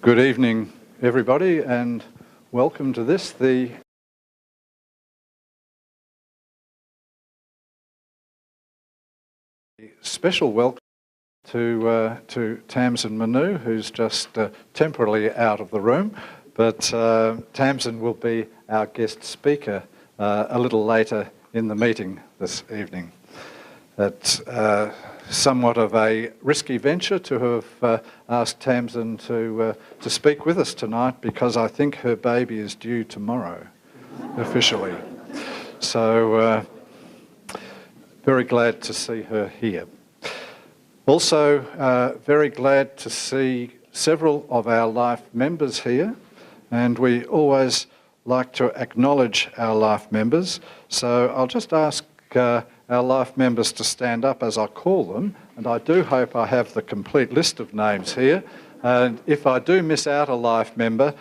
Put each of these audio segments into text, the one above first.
Good evening, everybody, and welcome to this, the special welcome to Tamsin Manu, who's just temporarily out of the room, but Tamsin will be our guest speaker a little later in the meeting this evening. It's somewhat of a risky venture to have asked Tamsin to speak with us tonight, because I think her baby is due tomorrow, officially. So very glad to see her here. Also very glad to see several of our Life members here, and we always like to acknowledge our Life members. So I'll just ask our Life members to stand up as I call them, and I do hope I have the complete list of names here. And if I do miss out a Life member,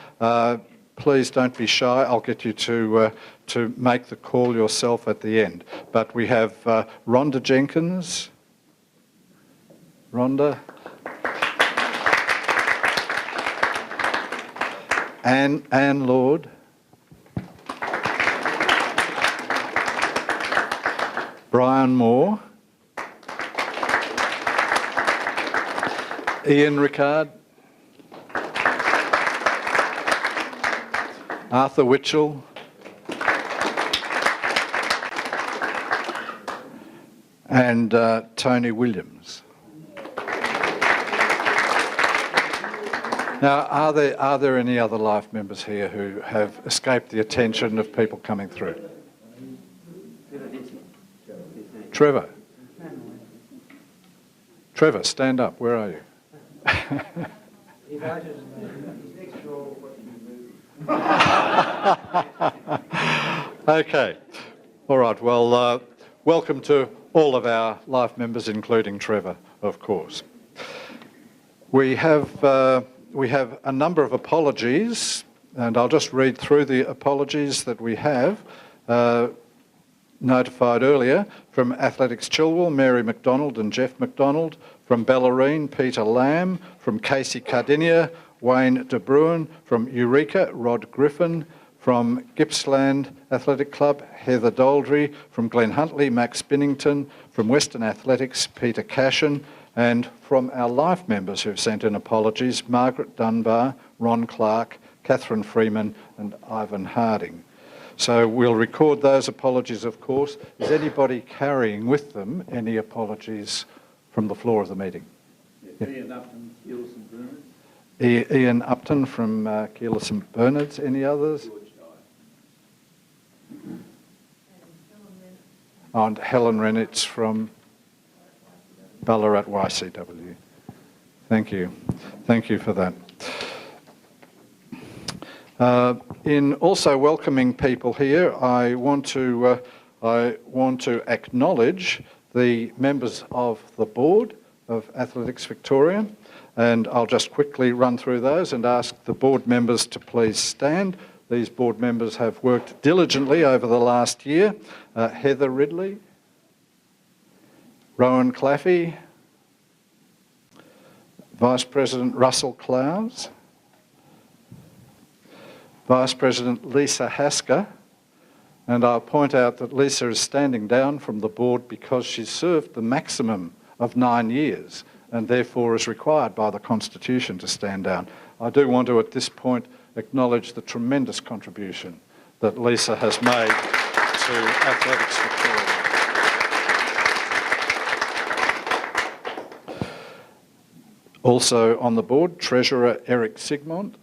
please don't be shy. I'll get you to make the call yourself at the end. But we have Rhonda Jenkins. Rhonda. Anne Lord. Brian Moore, Ian Rickard, Arthur Witchell, and Tony Williams. Now, are there any other Life members here who have escaped the attention of people coming through? Trevor. Trevor, stand up. Where are you? Okay. All right. Well, welcome to all of our Life members, including Trevor, of course. We have a number of apologies, and I'll just read through the apologies that we have. Notified earlier, from Athletics Chilwell, Mary McDonald and Jeff McDonald; from Bellarine, Peter Lamb; from Casey Cardinia, Wayne De Bruin; from Eureka, Rod Griffin; from Gippsland Athletic Club, Heather Doldry; from Glen Huntley, Max Binnington; from Western Athletics, Peter Cashin; and from our Life members who've sent in apologies, Margaret Dunbar, Ron Clark, Catherine Freeman and Ivan Harding. So we'll record those apologies, of course. Is anybody carrying with them any apologies from the floor of the meeting? Yeah. Ian Upton, Keeler St Bernards. Ian Upton from Keeler St Bernards. Any others? And Helen Renitz from Ballarat YCW. Thank you. Thank you for that. In also welcoming people here, I want to acknowledge the members of the board of Athletics Victoria, and I'll just quickly run through those and ask the board members to please stand. These board members have worked diligently over the last year. Heather Ridley, Rowan Claffey, Vice President Russell Clowes, Vice President Lisa Hasker, and I'll point out that Lisa is standing down from the board because she's served the maximum of 9 years and therefore is required by the Constitution to stand down. I do want to at this point acknowledge the tremendous contribution that Lisa has made to Athletics Victoria. Also on the board, Treasurer Eric Sigmont,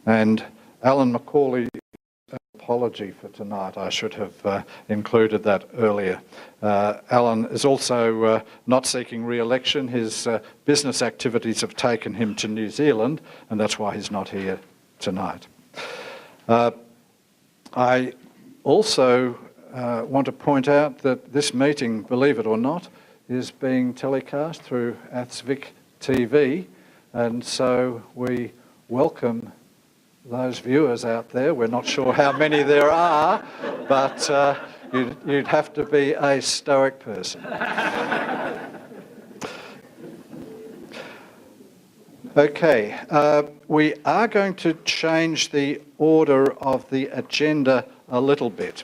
and Alan McCauley. Apology for tonight. I should have included that earlier. Alan is also not seeking re-election. His business activities have taken him to New Zealand, and that's why he's not here tonight. I also want to point out that this meeting, believe it or not, is being telecast through AthsVic TV, and so we welcome those viewers out there. We're not sure how many there are, but you'd have to be a stoic person. Okay, we are going to change the order of the agenda a little bit.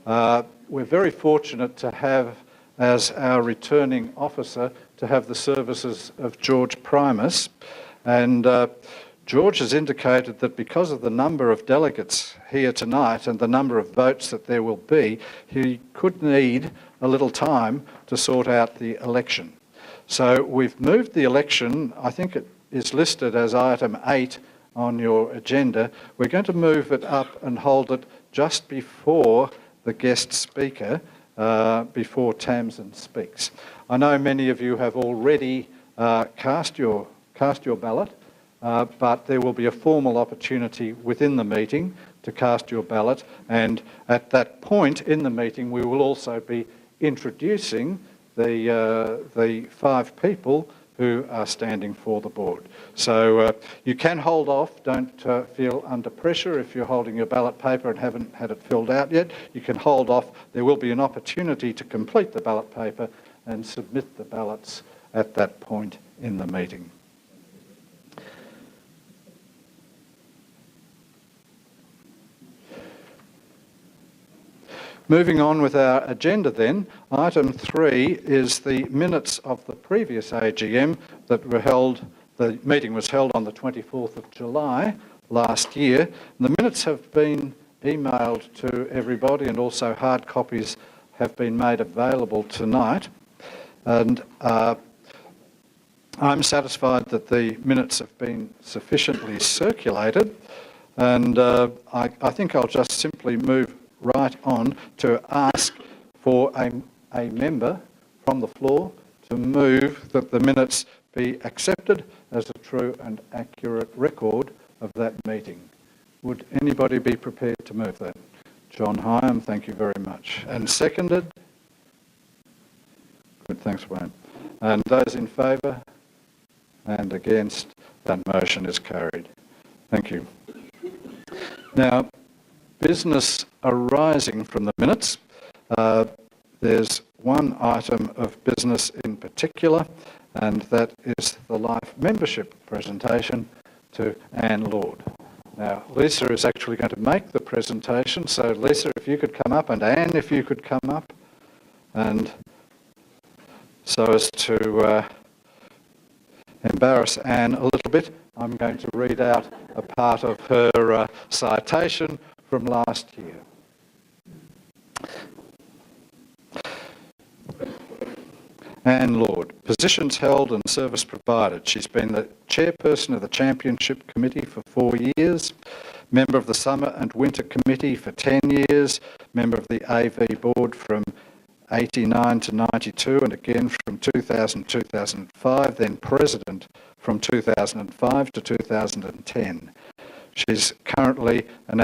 We're very fortunate to have as our returning officer to have the services of George Primus, and George has indicated that because of the number of delegates here tonight and the number of votes that there will be, he could need a little time to sort out the election. So we've moved the election. I think it is listed as item 8 on your agenda. We're going to move it up and hold it just before the guest speaker, before Tamsin speaks. I know many of you have already cast your ballot, but there will be a formal opportunity within the meeting to cast your ballot, and at that point in the meeting we will also be introducing the 5 people who are standing for the board. So you can hold off, don't feel under pressure if you're holding your ballot paper and haven't had it filled out yet. You can hold off. There will be an opportunity to complete the ballot paper and submit the ballots at that point in the meeting. Moving on with our agenda then, item 3 is the minutes of the previous AGM that were held. The meeting was held on the 24th of July last year. And the minutes have been emailed to everybody, and also hard copies have been made available tonight. And I'm satisfied that the minutes have been sufficiently circulated, and I think I'll just simply move right on to ask for a member from the floor to move that the minutes be accepted as a true and accurate record of that meeting. Would anybody be prepared to move that? John Hyam, thank you very much. And seconded? Good, thanks Wayne. And those in favour and against, that motion is carried. Thank you. Now, business arising from the minutes. There's one item of business in particular, and that is the life membership presentation to Anne Lord. Now, Lisa is actually going to make the presentation, so Lisa, if you could come up, and Anne, if you could come up, and so as to embarrass Anne a little bit, I'm going to read out a part of her citation from last year. Anne Lord, positions held and service provided. She's been the chairperson of the Championship Committee for 4 years, member of the Summer and Winter Committee for 10 years, member of the AV Board from 89 to 92, and again from 2000 to 2005, then president from 2005 to 2010. She's currently a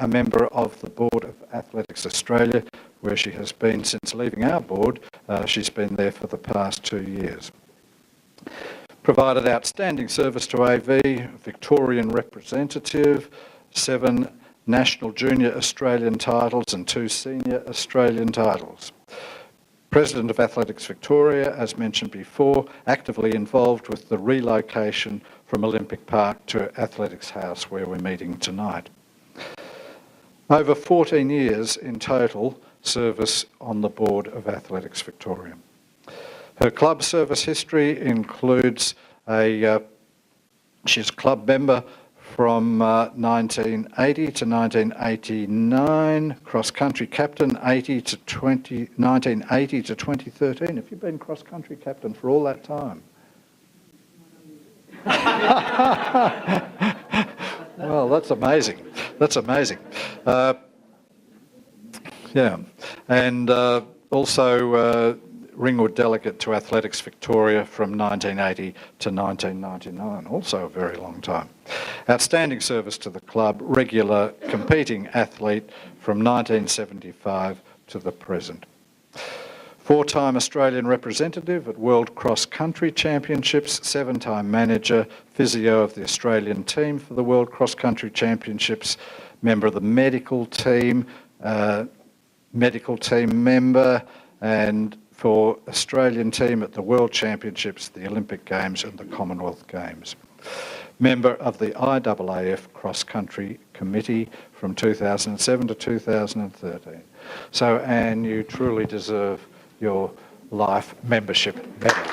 member of the Board of Athletics Australia, where she has been since leaving our board. She's been there for the past 2 years. Provided outstanding service to AV, Victorian representative, 7 national junior Australian titles and 2 senior Australian titles. President of Athletics Victoria, as mentioned before, actively involved with the relocation from Olympic Park to Athletics House, where we're meeting tonight. Over 14 years in total service on the board of Athletics Victoria. Her club service history includes she's club member from 1980 to 1989, cross-country captain 1980 to 2013. Have you been cross-country captain for all that time? Well, that's amazing. That's amazing. Yeah, and also Ringwood delegate to Athletics Victoria from 1980 to 1999, also a very long time. Outstanding service to the club, regular competing athlete from 1975 to the present. 4-time Australian representative at World Cross Country Championships, 7-time manager, physio of the Australian team for the World Cross Country Championships, member of the medical team member, and for Australian team at the World Championships, the Olympic Games and the Commonwealth Games. Member of the IAAF Cross Country Committee from 2007 to 2013. So, Anne, you truly deserve your life membership medal.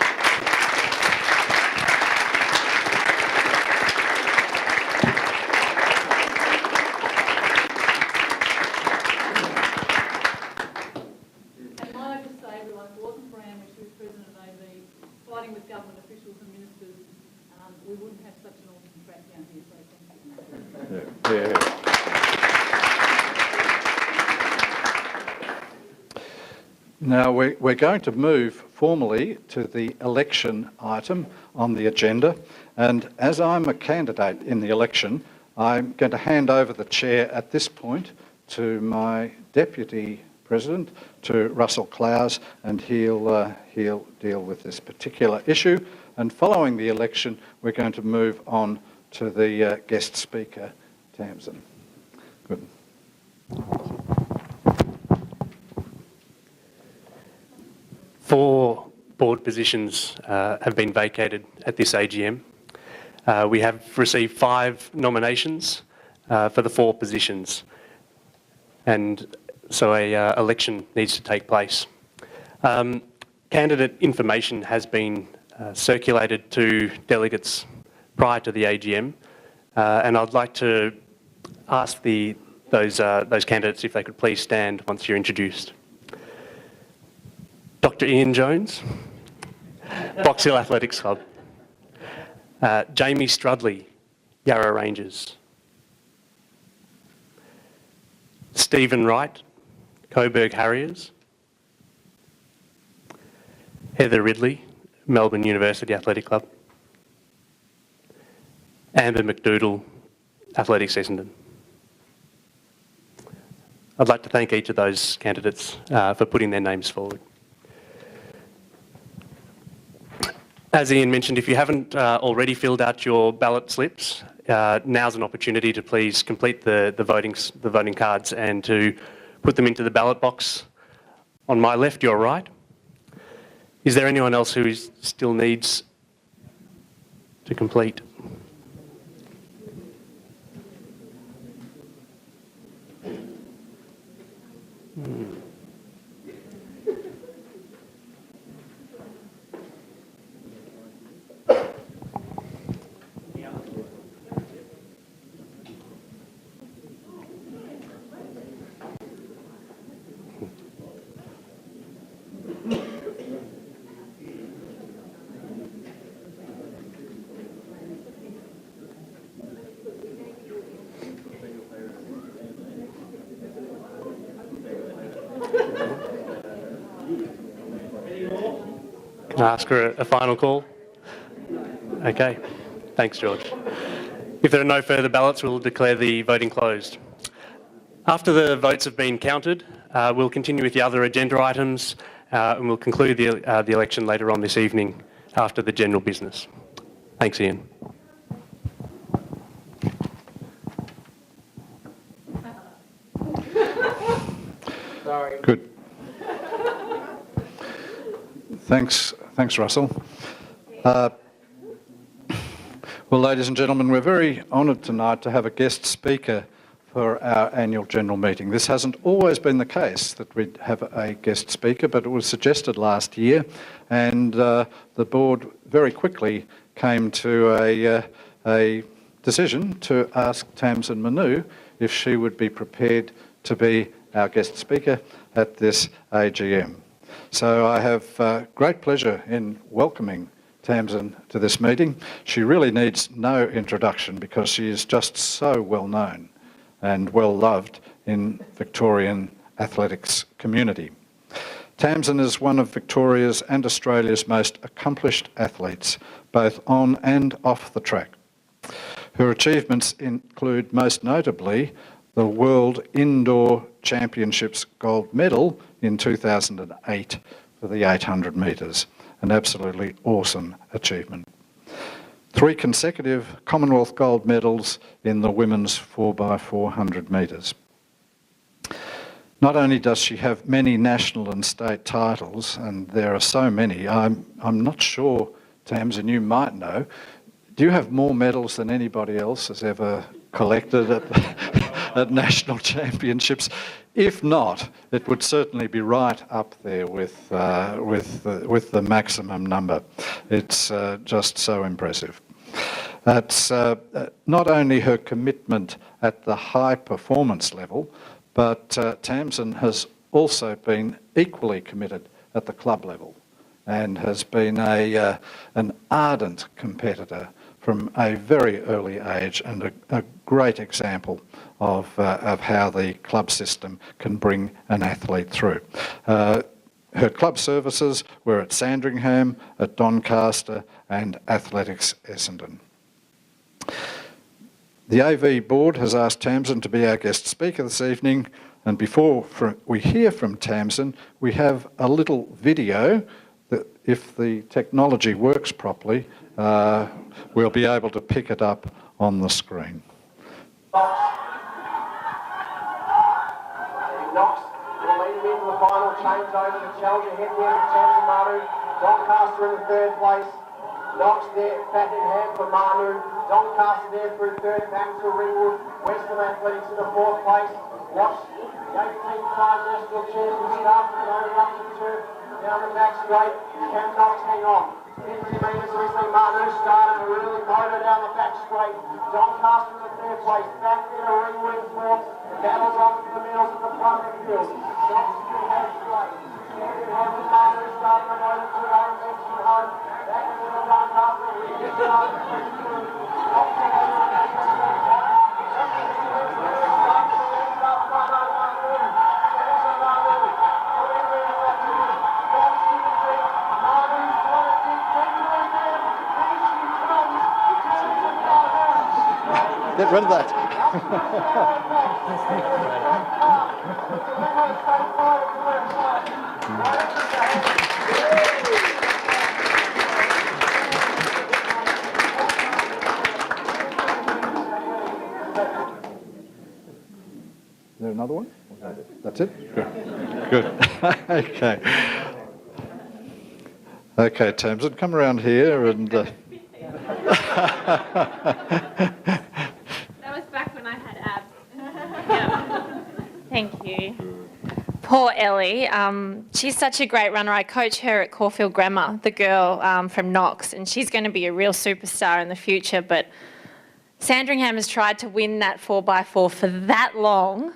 Fighting with government officials and ministers, we wouldn't have such an awesome track down here, so thank you. Now we're going to move formally to the election item on the agenda, and as I'm a candidate in the election, I'm going to hand over the chair at this point to my Deputy President, to Russell Clowes, and he'll deal with this particular issue. And following the election, we're going to move on to the guest speaker, Tamsin. Good. 4 board positions have been vacated at this AGM. We have received 5 nominations for the 4 positions, and so a election needs to take place. Candidate information has been circulated to delegates prior to the AGM, and I'd like to ask those candidates if they could please stand once you're introduced. Dr. Ian Jones, Box Hill Athletics Club. Jamie Strudley, Yarra Rangers. Stephen Wright, Coburg Harriers. Heather Ridley, Melbourne University Athletic Club. Amber McDoodle, Athletics Essendon. I'd like to thank each of those candidates for putting their names forward. As Ian mentioned, if you haven't already filled out your ballot slips, now's an opportunity to please complete the voting cards and to put them into the ballot box on my left, your right. Is there anyone else who still needs to complete? Can I ask for a final call? Okay. Thanks, George. If there are no further ballots, we'll declare the voting closed. After the votes have been counted, we'll continue with the other agenda items and we'll conclude the election later on this evening after the general business. Thanks, Ian. Sorry. Good. Thanks, Russell. Well, ladies and gentlemen, we're very honoured tonight to have a guest speaker for our annual general meeting. This hasn't always been the case that we'd have a guest speaker, but it was suggested last year, and the board very quickly came to a decision to ask Tamsin Manu if she would be prepared to be our guest speaker at this AGM. So I have great pleasure in welcoming Tamsin to this meeting. She really needs no introduction because she is just so well known and well loved in Victorian athletics community. Tamsin is one of Victoria's and Australia's most accomplished athletes, both on and off the track. Her achievements include most notably the World Indoor Championships gold medal in 2008 for the 800 metres, an absolutely awesome achievement. 3 consecutive Commonwealth gold medals in the women's 4x400 metres. Not only does she have many national and state titles, and there are so many, I'm not sure, Tamsin, you might know, do you have more medals than anybody else has ever collected at national championships? If not, it would certainly be right up there with the maximum number. It's just so impressive. It's not only her commitment at the high performance level, but Tamsin has also been equally committed at the club level and has been an ardent competitor from a very early age, and a great example of how the club system can bring an athlete through. Her club services were at Sandringham, at Doncaster and Athletics Essendon. The AV board has asked Tamsin to be our guest speaker this evening, and before we hear from Tamsin, we have a little video that, if the technology works properly, we'll be able to pick it up on the screen. Knox will lead him into the final changeover. The challenger head there for Tamsin Manu. Doncaster in the third place. Knox there, Fattingham for Manu. Doncaster there through third, back to Ringwood. Western Athletics in the fourth place. Watch the 18th-time national champion start from over up the turf. Down the back straight. Can Knox hang on? 50 metres recently, Manu started to really motor down the back straight. Doncaster in the third place, back there to Ringwood in fourth. The battle's on to the middles at the front of the field. Knox still has straight. Standing home with Manu starting to motor to our attention home. Back into the Doncaster, really starting to push through. Knox has the back of straight. Get rid of that. Is there another one? That's it? Good. Good. Okay. Okay, Tamsin, come around here and... That was back when I had abs. Yeah. Thank you. Poor Ellie. She's such a great runner. I coach her at Caulfield Grammar, the girl from Knox, and she's going to be a real superstar in the future. But Sandringham has tried to win that 4x4 for that long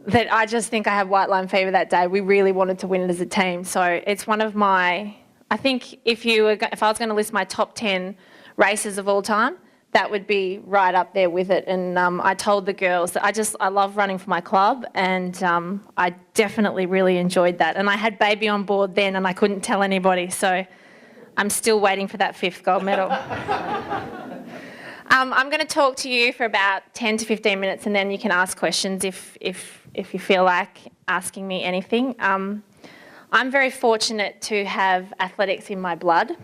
that I just think I had white line fever that day. We really wanted to win it as a team. So it's one of my... I think if I was going to list my top 10 races of all time, that would be right up there with it. And I told the girls that I love running for my club, and I definitely really enjoyed that. And I had baby on board then, and I couldn't tell anybody, so I'm still waiting for that 5th gold medal. I'm going to talk to you for about 10 to 15 minutes, and then you can ask questions if you feel like asking me anything. I'm very fortunate to have athletics in my blood.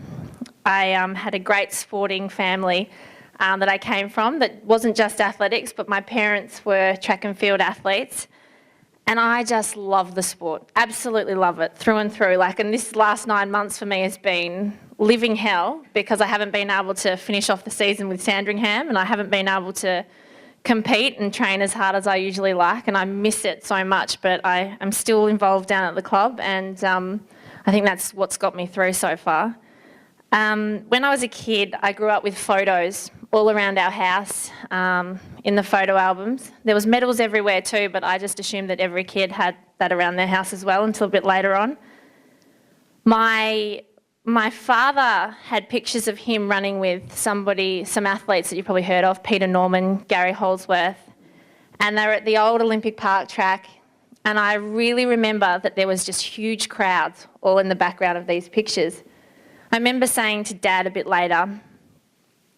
I had a great sporting family that I came from that wasn't just athletics, but my parents were track and field athletes. And I just love the sport, absolutely love it through and through. And this last 9 months for me has been living hell because I haven't been able to finish off the season with Sandringham, and I haven't been able to compete and train as hard as I usually like, and I miss it so much, but I am still involved down at the club, and I think that's what's got me through so far. When I was a kid, I grew up with photos all around our house in the photo albums. There was medals everywhere too, but I just assumed that every kid had that around their house as well until a bit later on. My father had pictures of him running with some athletes that you probably heard of, Peter Norman, Gary Holdsworth, and they were at the old Olympic Park track, and I really remember that there was just huge crowds all in the background of these pictures. I remember saying to Dad a bit later,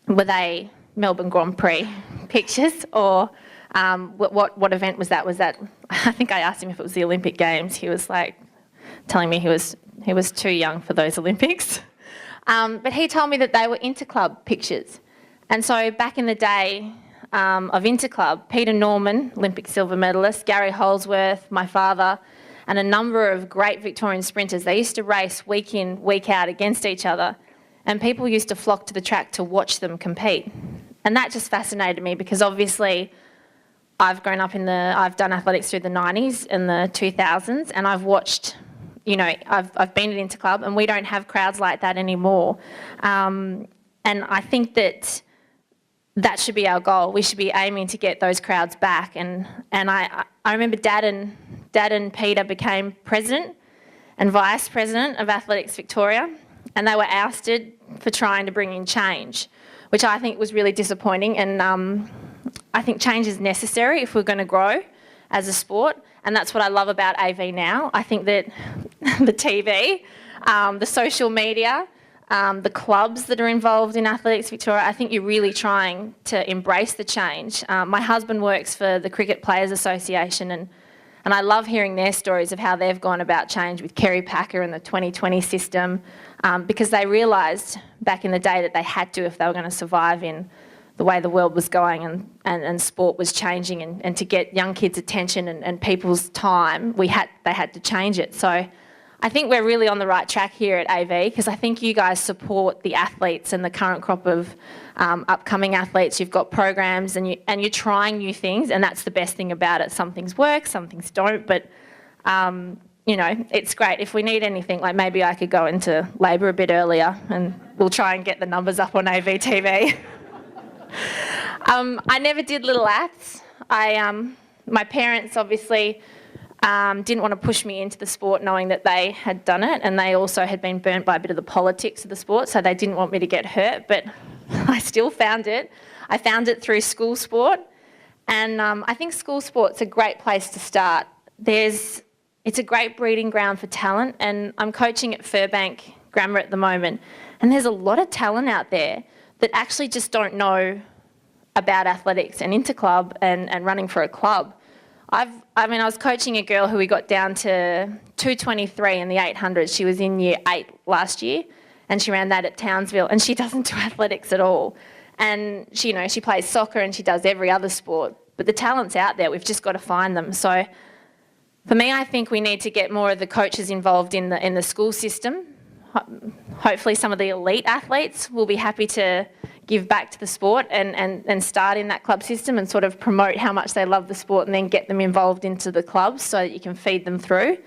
were they Melbourne Grand Prix pictures, or what event was that? Was that, I think I asked him if it was the Olympic Games. He was telling me he was too young for those Olympics. But he told me that they were interclub pictures. And so back in the day, of Interclub. Peter Norman, Olympic silver medalist, Gary Holsworth, my father, and a number of great Victorian sprinters. They used to race week in, week out against each other, and people used to flock to the track to watch them compete. And that just fascinated me because obviously I've grown up I've done athletics through the 90s and the 2000s, and I've watched, I've been at Interclub, and we don't have crowds like that anymore. And I think that should be our goal. We should be aiming to get those crowds back. And I remember Dad and Peter became president and vice president of Athletics Victoria, and they were ousted for trying to bring in change, which I think was really disappointing. And I think change is necessary if we're going to grow as a sport, and that's what I love about AV now. I think that the TV, the social media, the clubs that are involved in Athletics Victoria, I think you're really trying to embrace the change. My husband works for the Cricket Players Association, and I love hearing their stories of how they've gone about change with Kerry Packer and the 2020 system, because they realised back in the day that they had to if they were going to survive in the way the world was going and sport was changing, and to get young kids' attention and people's time, they had to change it. So I think we're really on the right track here at AV, because I think you guys support the athletes and the current crop of upcoming athletes. You've got programs and you're trying new things, and that's the best thing about it. Some things work, some things don't, but it's great. If we need anything, like maybe I could go into labour a bit earlier and we'll try and get the numbers up on AV TV. I never did little acts. My parents obviously didn't want to push me into the sport knowing that they had done it, and they also had been burnt by a bit of the politics of the sport, so they didn't want me to get hurt, but I still found it. I found it through school sport, and I think school sport's a great place to start. It's a great breeding ground for talent, and I'm coaching at Furbank Grammar at the moment, and there's a lot of talent out there that actually just don't know about athletics and Interclub and running for a club. I was coaching a girl who we got down to 223 in the 800. She was in year 8 last year, and she ran that at Townsville, and she doesn't do athletics at all. And she plays soccer and she does every other sport, but the talent's out there. We've just got to find them. So for me, I think we need to get more of the coaches involved in the school system. Hopefully some of the elite athletes will be happy to give back to the sport and start in that club system and sort of promote how much they love the sport, and then get them involved into the clubs so that you can feed them through.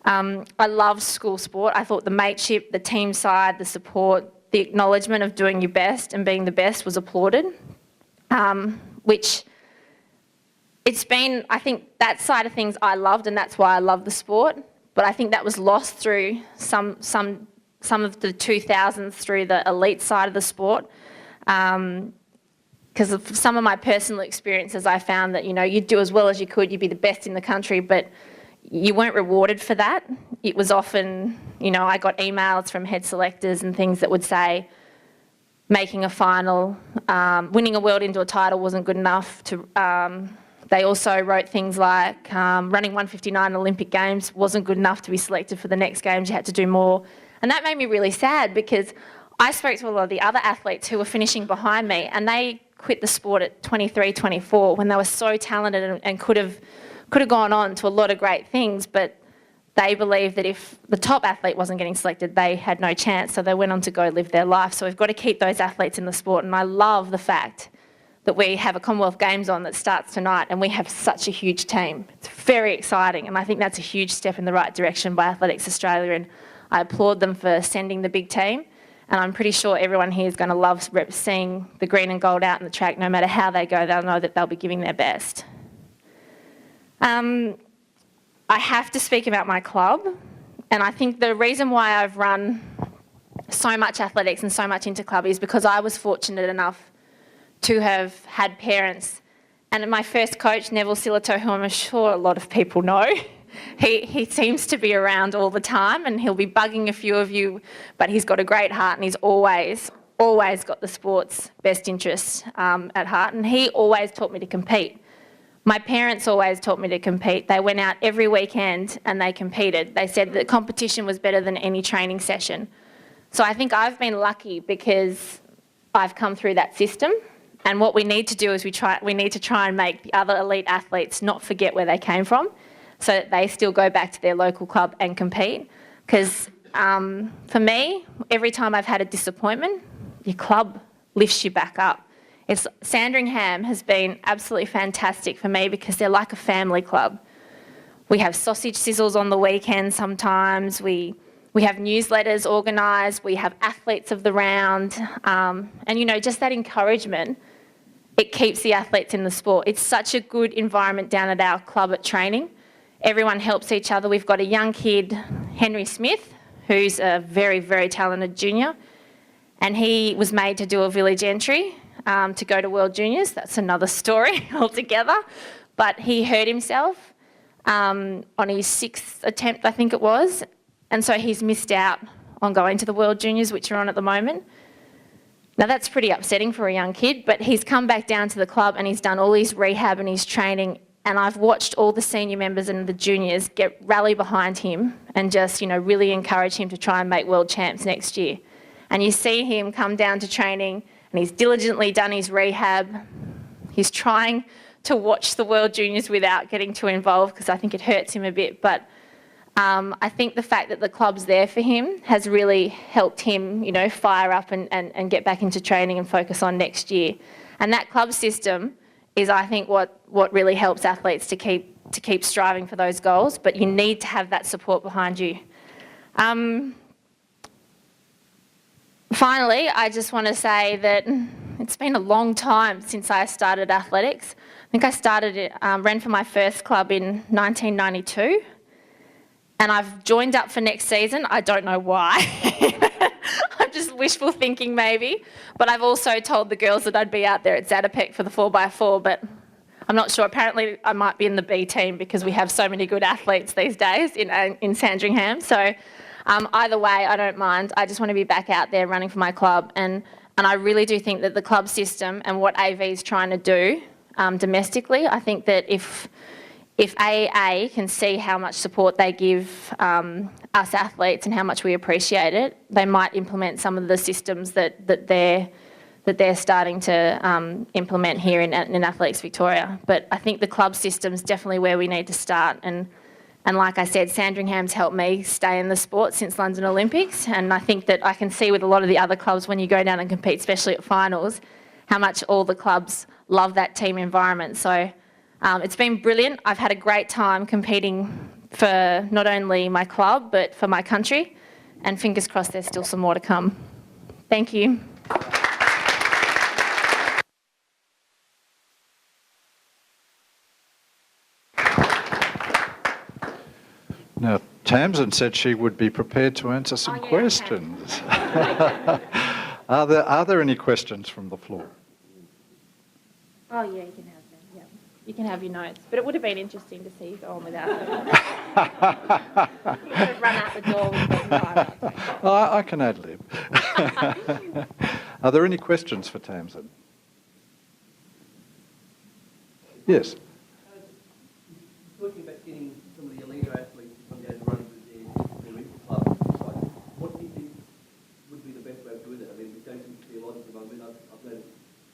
I love school sport. I thought the mateship, the team side, the support, the acknowledgement of doing your best and being the best was applauded, which it's been, I think that side of things I loved, and that's why I love the sport. But I think that was lost through some of the 2000s through the elite side of the sport. Because of some of my personal experiences, I found that, you'd do as well as you could, you'd be the best in the country, but you weren't rewarded for that. It was often, I got emails from head selectors and things that would say making a final, winning a world indoor title wasn't good enough to... They also wrote things like running 159 Olympic Games wasn't good enough to be selected for the next Games, you had to do more. And that made me really sad, because I spoke to a lot of the other athletes who were finishing behind me, and they quit the sport at 23, 24 when they were so talented and could have gone on to a lot of great things, but they believed that if the top athlete wasn't getting selected, they had no chance, so they went on to go live their life. So we've got to keep those athletes in the sport, and I love the fact that we have a Commonwealth Games on that starts tonight, and we have such a huge team. It's very exciting, and I think that's a huge step in the right direction by Athletics Australia, and I applaud them for sending the big team, and I'm pretty sure everyone here is going to love seeing the green and gold out in the track. No matter how they go, they'll know that they'll be giving their best. I have to speak about my club, and I think the reason why I've run so much athletics and so much Interclub is because I was fortunate enough to have had parents, and my first coach, Neville Silito, who I'm sure a lot of people know, he seems to be around all the time, and he'll be bugging a few of you, but he's got a great heart, and he's always got the sport's best interests at heart, and he always taught me to compete. My parents always taught me to compete. They went out every weekend and they competed. They said that competition was better than any training session. So I think I've been lucky because I've come through that system, And what we need to do is we need to try and make the other elite athletes not forget where they came from, so that they still go back to their local club and compete. Because for me, every time I've had a disappointment, your club lifts you back up. Sandringham has been absolutely fantastic for me because they're like a family club. We have sausage sizzles on the weekend sometimes. We have newsletters organised. We have athletes of the round. And, you know, just that encouragement, it keeps the athletes in the sport. It's such a good environment down at our club at training. Everyone helps each other. We've got a young kid, Henry Smith, who's a very, very talented junior. And he was made to do a village entry to go to World Juniors. That's another story altogether. But he hurt himself on his 6th attempt, I think it was. And so he's missed out on going to the World Juniors, which are on at the moment. Now that's pretty upsetting for a young kid, but he's come back down to the club and he's done all his rehab and his training, and I've watched all the senior members and the juniors rally behind him and just, you know, really encourage him to try and make world champs next year. And you see him come down to training and he's diligently done his rehab. He's trying to watch the World Juniors without getting too involved because I think it hurts him a bit. But I think the fact that the club's there for him has really helped him, you know, fire up and get back into training and focus on next year. And that club system is, I think, what really helps athletes to keep striving for those goals. But you need to have that support behind you. Finally, I just want to say that it's been a long time since I started athletics. I think I ran for my first club in 1992, and I've joined up for next season. I don't know why. I'm just wishful thinking maybe, but I've also told the girls that I'd be out there at Zatopek for the 4x4, but I'm not sure. Apparently I might be in the B team because we have so many good athletes these days in Sandringham. So either way, I don't mind. I just want to be back out there running for my club. And I really do think that the club system and what AV is trying to do domestically, I think that if AA can see how much support they give us athletes and how much we appreciate it, they might implement some of the systems that they're starting to implement here in Athletics Victoria. But I think the club system's definitely where we need to start. And like I said, Sandringham's helped me stay in the sport since London Olympics, and I think that I can see with a lot of the other clubs when you go down and compete, especially at finals, how much all the clubs love that team environment. So it's been brilliant. I've had a great time competing for not only my club but for my country, and fingers crossed there's still some more to come. Thank you. Now, Tamsin said she would be prepared to answer some questions. Okay. Are there any questions from the floor? Oh yeah, you can have them. Yeah, you can have your notes. But it would have been interesting to see you go on without them. You could have run out the door with them right up. I can ad-lib. Are there any questions for Tamsin? Yes. Talking about getting some of the elite athletes to come down and run with their club, what do you think would be the best way of doing that? I mean, we don't seem to see a lot of them. I mean, I've noticed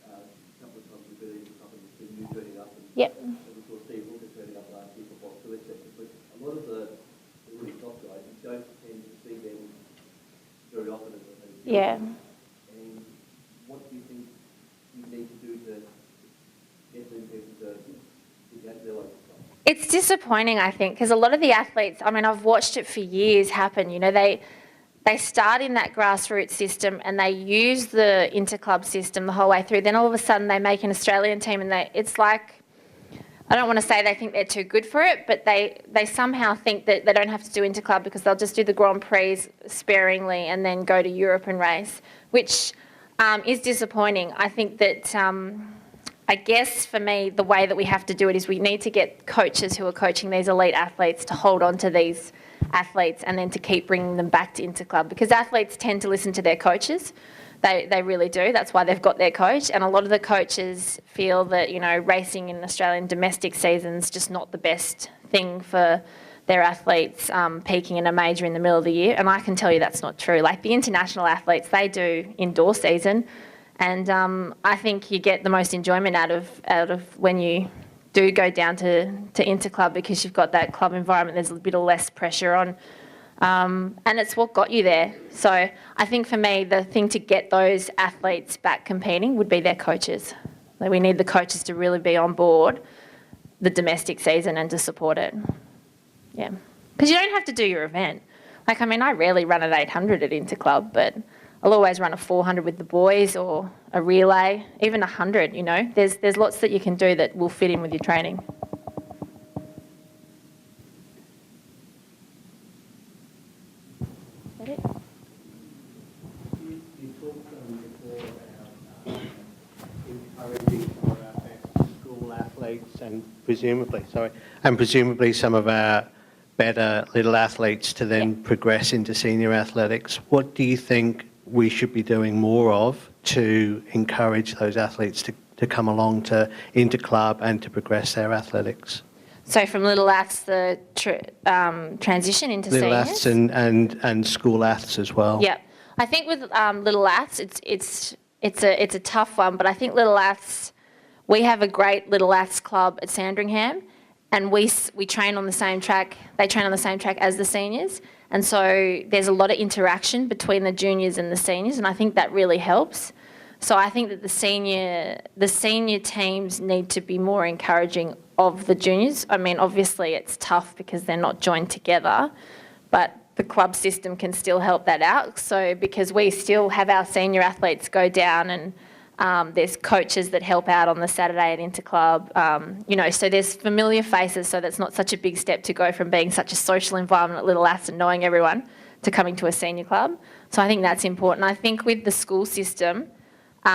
a couple of times we've been in companies, been you turning up, and Yep. we saw Steve Walker turning up last year for Box 2, etc. But a lot of the really top guys, you don't tend to see them very often. Yeah. And what do you think you need to do to get them to get their local club? It's disappointing, I think, because a lot of the athletes, I mean, I've watched it for years happen. You know, they start in that grassroots system and they use the interclub system the whole way through. Then all of a sudden they make an Australian team and it's like, I don't want to say they think they're too good for it, but they somehow think that they don't have to do interclub because they'll just do the Grand Prix sparingly and then go to Europe and race, which is disappointing. I think that, I guess for me, the way that we have to do it is we need to get coaches who are coaching these elite athletes to hold on to these athletes and then to keep bringing them back to interclub, because athletes tend to listen to their coaches. They really do. That's why they've got their coach. And a lot of the coaches feel that, you know, racing in Australian domestic season's just not the best thing for their athletes peaking in a major in the middle of the year. And I can tell you that's not true. Like the international athletes, they do indoor season And I think you get the most enjoyment out of when you do go down to interclub, because you've got that club environment. There's a bit of less pressure on, and it's what got you there. So I think for me, the thing to get those athletes back competing would be their coaches. Like, we need the coaches to really be on board the domestic season and to support it. Yeah, because you don't have to do your event. Like, I mean, I rarely run an 800 at interclub, but I'll always run a 400 with the boys, or a relay, even 100, you know. There's lots that you can do that will fit in with your training. Is that it? You talked before about encouraging some of our best school athletes and presumably some of our better little athletes to then progress into senior athletics. What do you think we should be doing more of to encourage those athletes to come along to interclub and to progress their athletics? So from little aths, the transition into Little seniors? aths and school aths as well. Yeah, I think with little aths, it's a tough one, but I think little aths, we have a great little aths club at Sandringham, and we train on the same track. They train on the same track as the seniors, and so there's a lot of interaction between the juniors and the seniors, and I think that really helps. So I think that the senior teams need to be more encouraging of the juniors. I mean, obviously it's tough because they're not joined together, but the club system can still help that out. So because we still have our senior athletes go down, and there's coaches that help out on the Saturday at Interclub, you know, so there's familiar faces, so that's not such a big step to go from being such a social environment at Little Aths and knowing everyone to coming to a senior club. So I think that's important. I think with the school system,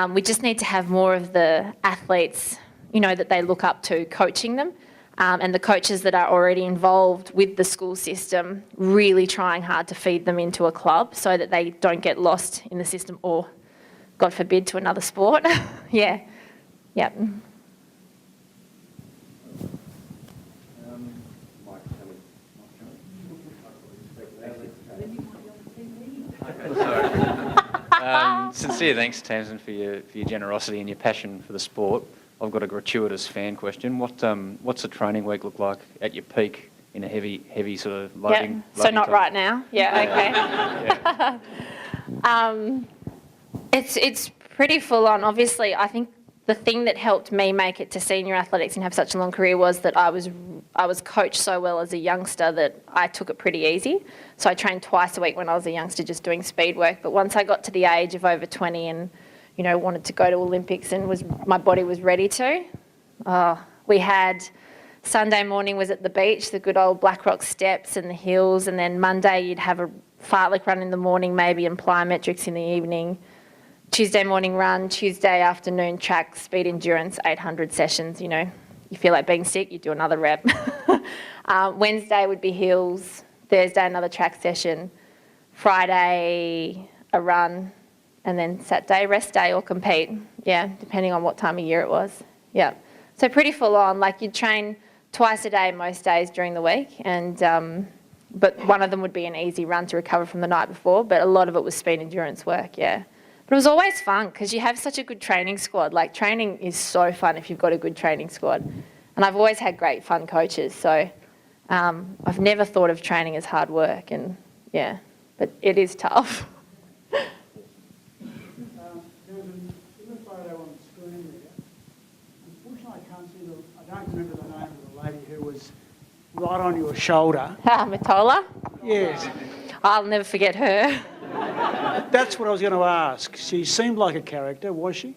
we just need to have more of the athletes, you know, that they look up to, coaching them, and the coaches that are already involved with the school system really trying hard to feed them into a club so that they don't get lost in the system or, God forbid, to another sport. Yeah. Yep. Sincere thanks, Tamsin, for your generosity and your passion for the sport. I've got a gratuitous fan question. What's a training week look like at your peak in a heavy sort of loading? Yeah. So not time? right now. Yeah. Okay. It's pretty full on. Obviously, I think the thing that helped me make it to senior athletics and have such a long career was that I was coached so well as a youngster that I took it pretty easy. So I trained twice a week when I was a youngster, just doing speed work. But once I got to the age of over 20 and, you know, wanted to go to Olympics and my body was ready to, we had Sunday morning was at the beach, the good old Black Rock steps and the hills, and then Monday you'd have a fartlek run in the morning maybe and plyometrics in the evening. Tuesday morning run, Tuesday afternoon track, speed endurance, 800 sessions, you know. You feel like being sick, you do another rep. Wednesday would be hills, Thursday another track session, Friday a run, and then Saturday rest day or compete. Yeah, depending on what time of year it was. Yeah. So pretty full on. Like, you'd train twice a day most days during the week, and but one of them would be an easy run to recover from the night before, but a lot of it was speed endurance work, yeah. But it was always fun because you have such a good training squad. Like, training is so fun if you've got a good training squad. And I've always had great fun coaches, so I've never thought of training as hard work, and yeah, but it is tough. In the photo on the screen there, unfortunately I can't see I don't remember the name of the lady who was right on your shoulder. Matola? Yes. I'll never forget her. That's what I was going to ask. She seemed like a character, was she?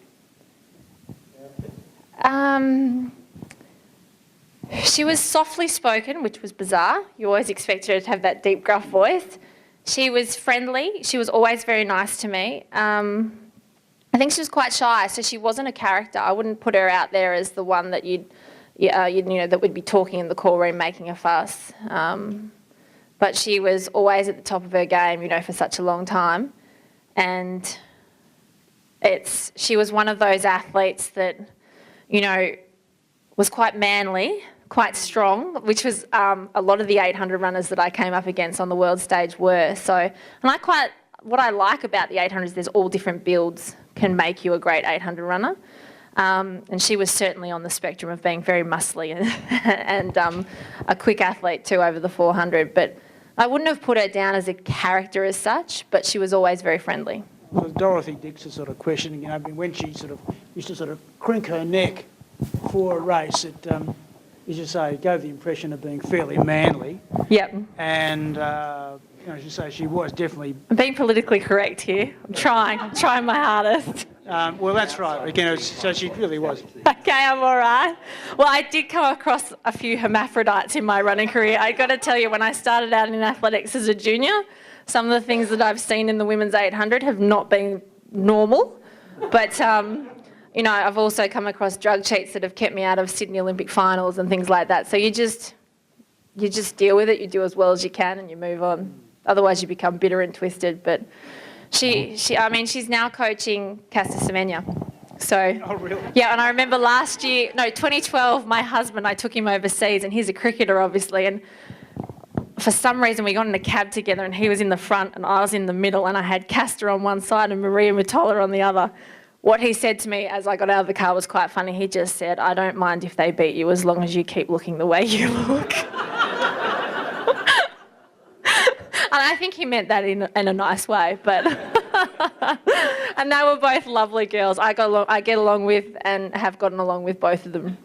She was softly spoken, which was bizarre. You always expect her to have that deep, gruff voice. She was friendly. She was always very nice to me. I think she was quite shy, so she wasn't a character. I wouldn't put her out there as the one that you know, that would be talking in the call room, making a fuss. But she was always at the top of her game, you know, for such a long time. And she was one of those athletes that, you know, was quite manly, quite strong, which was a lot of the 800 runners that I came up against on the world stage were. So, and what I like about the 800 is there's all different builds can make you a great 800 runner. And she was certainly on the spectrum of being very muscly and a quick athlete too over the 400. But I wouldn't have put her down as a character as such, but she was always very friendly. Well, Dorothy Dix's sort of questioning, I mean, when she sort of used to sort of crink her neck for a race, it, as you say, gave the impression of being fairly manly. Yep. And, as you say, she was definitely... I'm being politically correct here. I'm trying my hardest. Well, that's right. Again, so she really was. Okay, I'm all right. Well, I did come across a few hermaphrodites in my running career. I got to tell you, when I started out in athletics as a junior, some of the things that I've seen in the women's 800 have not been normal. But, I've also come across drug cheats that have kept me out of Sydney Olympic finals and things like that. So you just deal with it. You do as well as you can and you move on. Otherwise, you become bitter and twisted. But she's now coaching Caster Semenya. So, Oh, really? yeah, and I remember 2012, my husband, I took him overseas, and he's a cricketer, obviously, and for some reason we got in a cab together and he was in the front and I was in the middle and I had Caster on one side and Maria Matola on the other. What he said to me as I got out of the car was quite funny. He just said, "I don't mind if they beat you as long as you keep looking the way you look." And I think he meant that in a nice way, but... And they were both lovely girls. I get along with and have gotten along with both of them,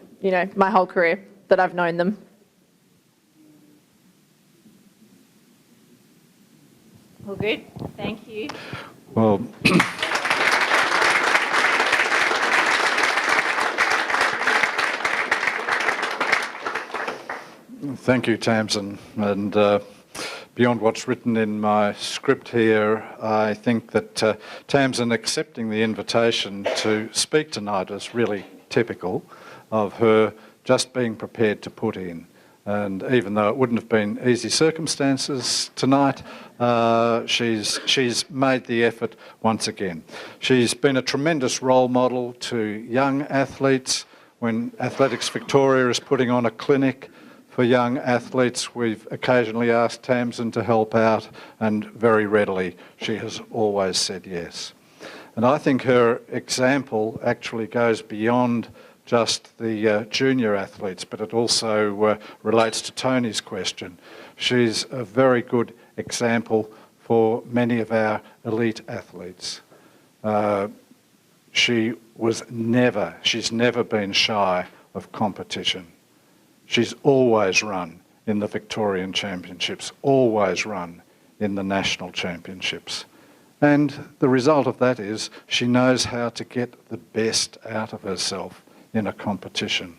my whole career that I've known them. All good? Thank you. Well, thank you, Tamsin. And beyond what's written in my script here, I think that Tamsin accepting the invitation to speak tonight is really typical of her just being prepared to put in. And even though it wouldn't have been easy circumstances tonight, she's made the effort once again. She's been a tremendous role model to young athletes. When Athletics Victoria is putting on a clinic for young athletes, we've occasionally asked Tamsin to help out, and very readily she has always said yes. And I think her example actually goes beyond just the junior athletes, but it also relates to Tony's question. She's a very good example for many of our elite athletes. She's never been shy of competition. She's always run in the Victorian Championships, always run in the National Championships. And the result of that is she knows how to get the best out of herself in a competition.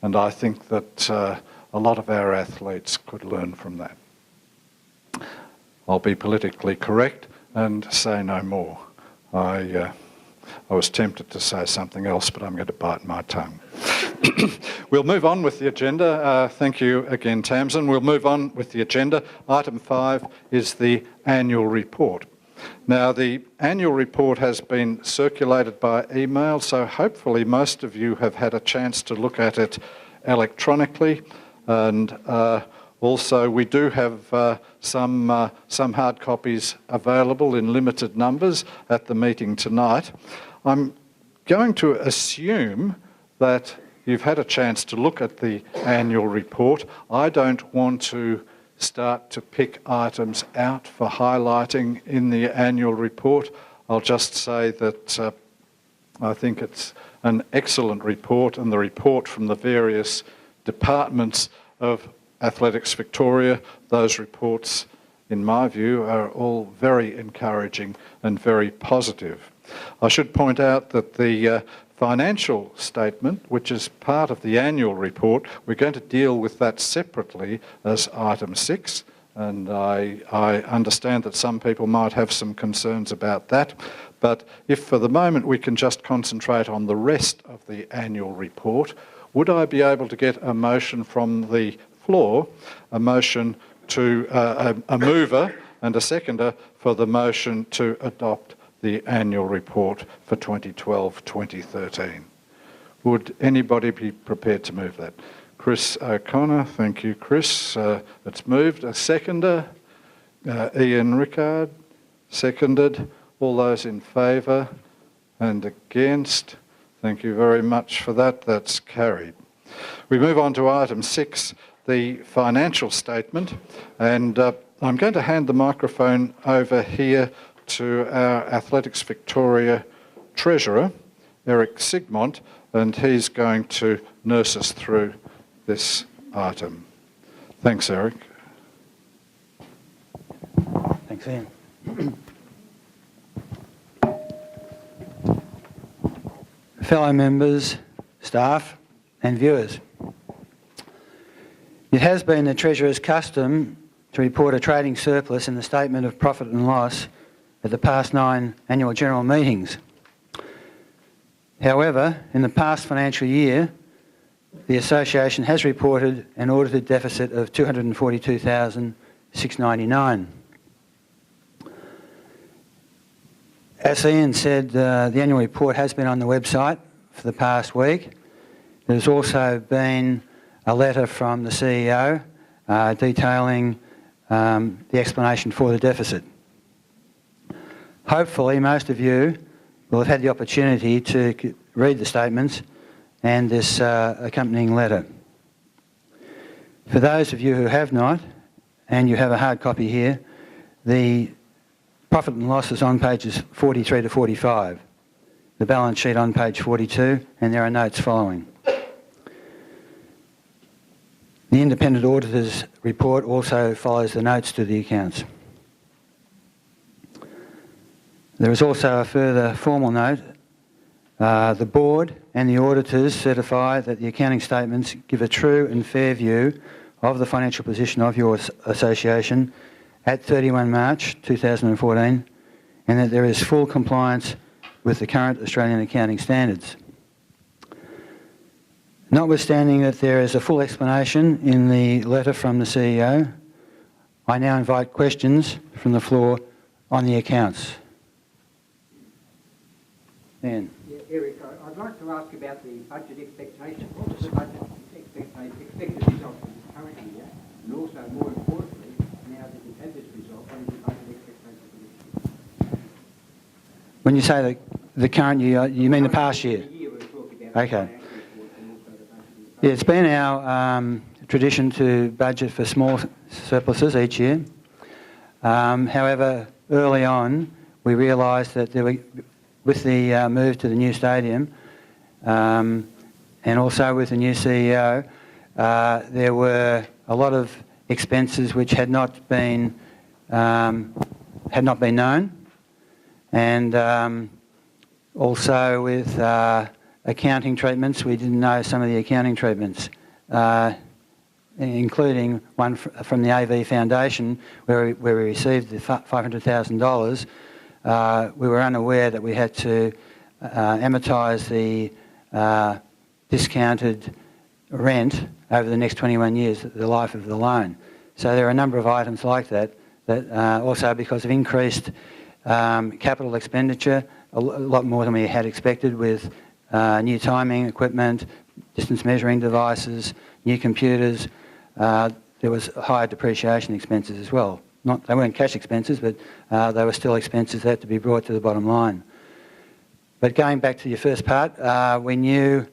And I think that a lot of our athletes could learn from that. I'll be politically correct and say no more. I was tempted to say something else, but I'm going to bite my tongue. We'll move on with the agenda. Thank you again, Tamsin. We'll move on with the agenda. Item 5 is the annual report. Now, the annual report has been circulated by email, so hopefully most of you have had a chance to look at it electronically. And also, we do have some hard copies available in limited numbers at the meeting tonight. I'm going to assume that you've had a chance to look at the annual report. I don't want to start to pick items out for highlighting in the annual report. I'll just say that I think it's an excellent report, and the report from the various departments of Athletics Victoria, those reports, in my view, are all very encouraging and very positive. I should point out that the financial statement, which is part of the annual report, we're going to deal with that separately as item 6, and I understand that some people might have some concerns about that, but if for the moment we can just concentrate on the rest of the annual report, would I be able to get a motion from the floor, a motion to a mover and a seconder for the motion to adopt the annual report for 2012-2013. Would anybody be prepared to move that? Chris O'Connor, thank you, Chris. It's moved. A seconder, Ian Rickard, seconded. All those in favour? And against? Thank you very much for that. That's carried. We move on to item 6, the financial statement. And I'm going to hand the microphone over here to our Athletics Victoria Treasurer, Eric Sigmont, and he's going to nurse us through this item. Thanks, Eric. Thanks, Ian. Fellow members, staff and viewers, it has been the Treasurer's custom to report a trading surplus in the statement of profit and loss at the past 9 annual general meetings. However, in the past financial year, the Association has reported an audited deficit of $242,699. As Ian said, the annual report has been on the website for the past week. There's also been a letter from the CEO detailing the explanation for the deficit. Hopefully, most of you will have had the opportunity to read the statements and this accompanying letter. For those of you who have not, and you have a hard copy here, the profit and loss is on pages 43 to 45, the balance sheet on page 42, and there are notes following. The independent auditor's report also follows the notes to the accounts. There is also a further formal note. The board and the auditors certify that the accounting statements give a true and fair view of the financial position of your association at 31 March 2014, and that there is full compliance with the current Australian accounting standards. Notwithstanding that there is a full explanation in the letter from the CEO, I now invite questions from the floor on the accounts. Ian. Yeah, Eric, I'd like to ask about the budget expectation. What was the budget expected result for this current year? And also, more importantly, now that you've had this result, what is the budget expectation for this year? When you say the current year, you mean the past year? The year we're talking about. Okay. Yeah, it's been our tradition to budget for small surpluses each year. However, early on, we realised that with the move to the new stadium and also with the new CEO, there were a lot of expenses which had not been known, and also with accounting treatments, we didn't know some of the accounting treatments, including one from the AV Foundation where we received the $500,000. We were unaware that we had to amortise the discounted rent over the next 21 years, the life of the loan. So there are a number of items like that, also because of increased capital expenditure, a lot more than we had expected with new timing equipment, distance measuring devices, new computers. There was higher depreciation expenses as well. They weren't cash expenses, but they were still expenses that had to be brought to the bottom line. But going back to your first part, we knew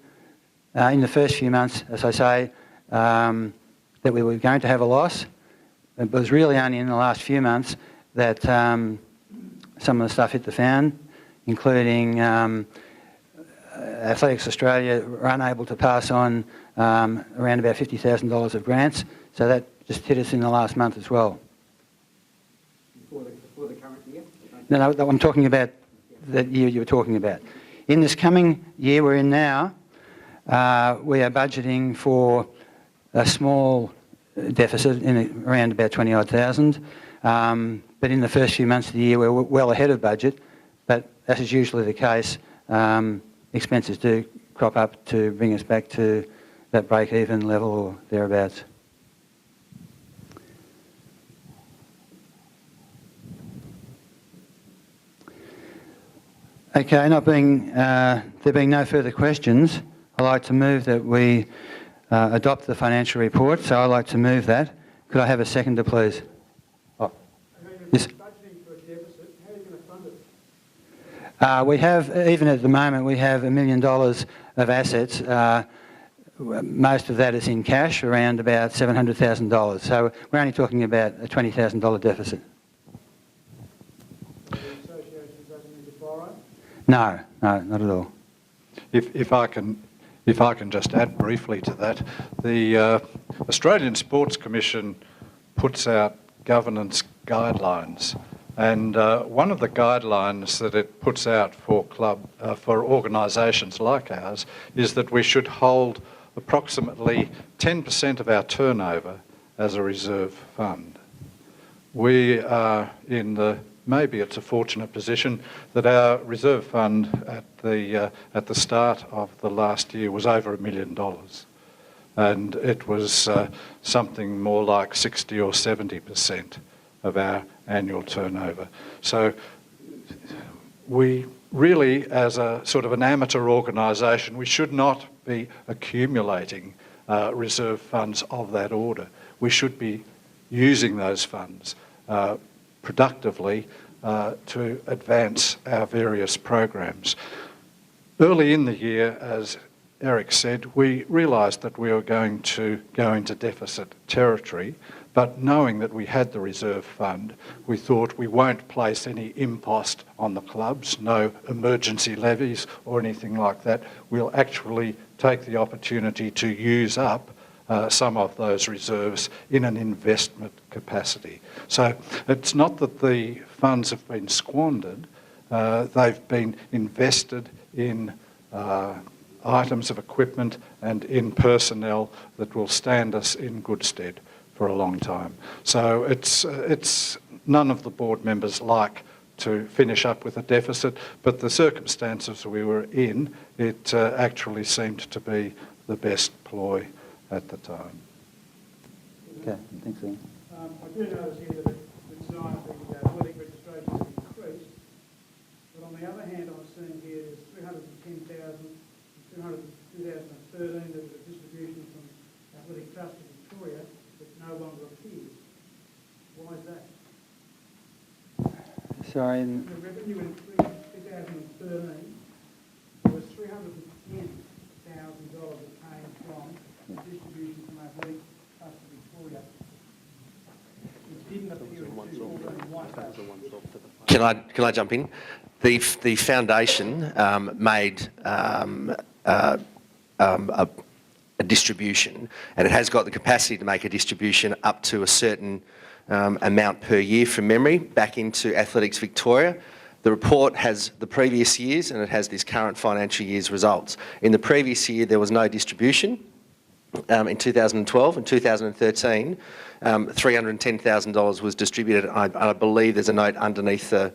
in the first few months, as I say, that we were going to have a loss. It was really only in the last few months that some of the stuff hit the fan, including Athletics Australia were unable to pass on around about $50,000 of grants, so that just hit us in the last month as well. For the current year? No, I'm talking about the year you were talking about. In this coming year we're in now, we are budgeting for a small deficit in around about 20-odd thousand. But in the first few months of the year we're well ahead of budget, but as is usually the case, expenses do crop up to bring us back to that break-even level or thereabouts. Okay, there being no further questions, I'd like to move that we adopt the financial report, so I'd like to move that. Could I have a seconder, please? Oh. Yes. Budgeting for a deficit, how are you going to fund We have, even at the moment, we have $1 million of assets. Most of that is in cash, around about $700,000. So we're only talking about a $20,000 deficit. The association doesn't need to borrow? No, no, not at all. If I can just add briefly to that, the Australian Sports Commission puts out governance guidelines, and one of the guidelines that it puts out for organisations like ours is that we should hold approximately 10% of our turnover as a reserve fund. We are in the, maybe it's a fortunate position, that our reserve fund at the start of the last year was over $1 million. And it was something more like 60 or 70% of our annual turnover. So we really, as a sort of an amateur organisation, we should not be accumulating reserve funds of that order. We should be using those funds productively to advance our various programs. Early in the year, as Eric said, we realised that we were going to go into deficit territory, but knowing that we had the reserve fund, we thought we won't place any impost on the clubs, no emergency levies or anything like that. We'll actually take the opportunity to use up some of those reserves in an investment capacity. So it's not that the funds have been squandered, they've been invested in items of equipment and in personnel that will stand us in good stead for a long time. So it's none of the board members like to finish up with a deficit, but the circumstances we were in, it actually seemed to be the best ploy at the time. Okay, thanks, Ian. I do notice here that the design of the athletic registration has increased, but on the other hand, I'm seeing here there's 310,000 in 2013 there was a distribution from Athletic Trust of Victoria that no longer appears. Why is that? Sorry. The revenue in 2013 there was $310,000 that came from the distribution from Athletic Trust of Victoria. It didn't appear in 2001. Can I jump in? The foundation made a distribution, and it has got the capacity to make a distribution up to a certain amount per year from memory back into Athletics Victoria. The report has the previous years and it has this current financial year's results. In the previous year there was no distribution. In 2012 and 2013, $310,000 was distributed. I believe there's a note underneath the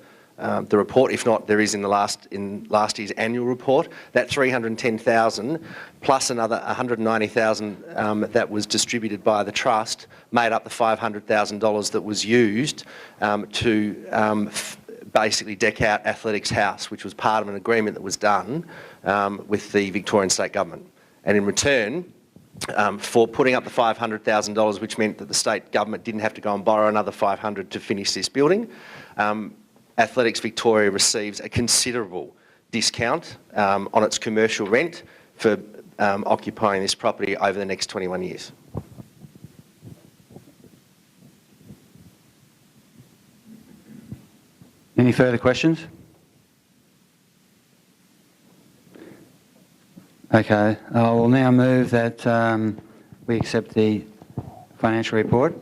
report. If not, there is in last year's annual report. That $310,000 plus another $190,000 that was distributed by the trust made up the $500,000 that was used to basically deck out Athletics House, which was part of an agreement that was done with the Victorian State Government. And in return, for putting up the $500,000, which meant that the state government didn't have to go and borrow another $500,000 to finish this building, Athletics Victoria receives a considerable discount on its commercial rent for occupying this property over the next 21 years. Any further questions? Okay, I will now move that we accept the financial report.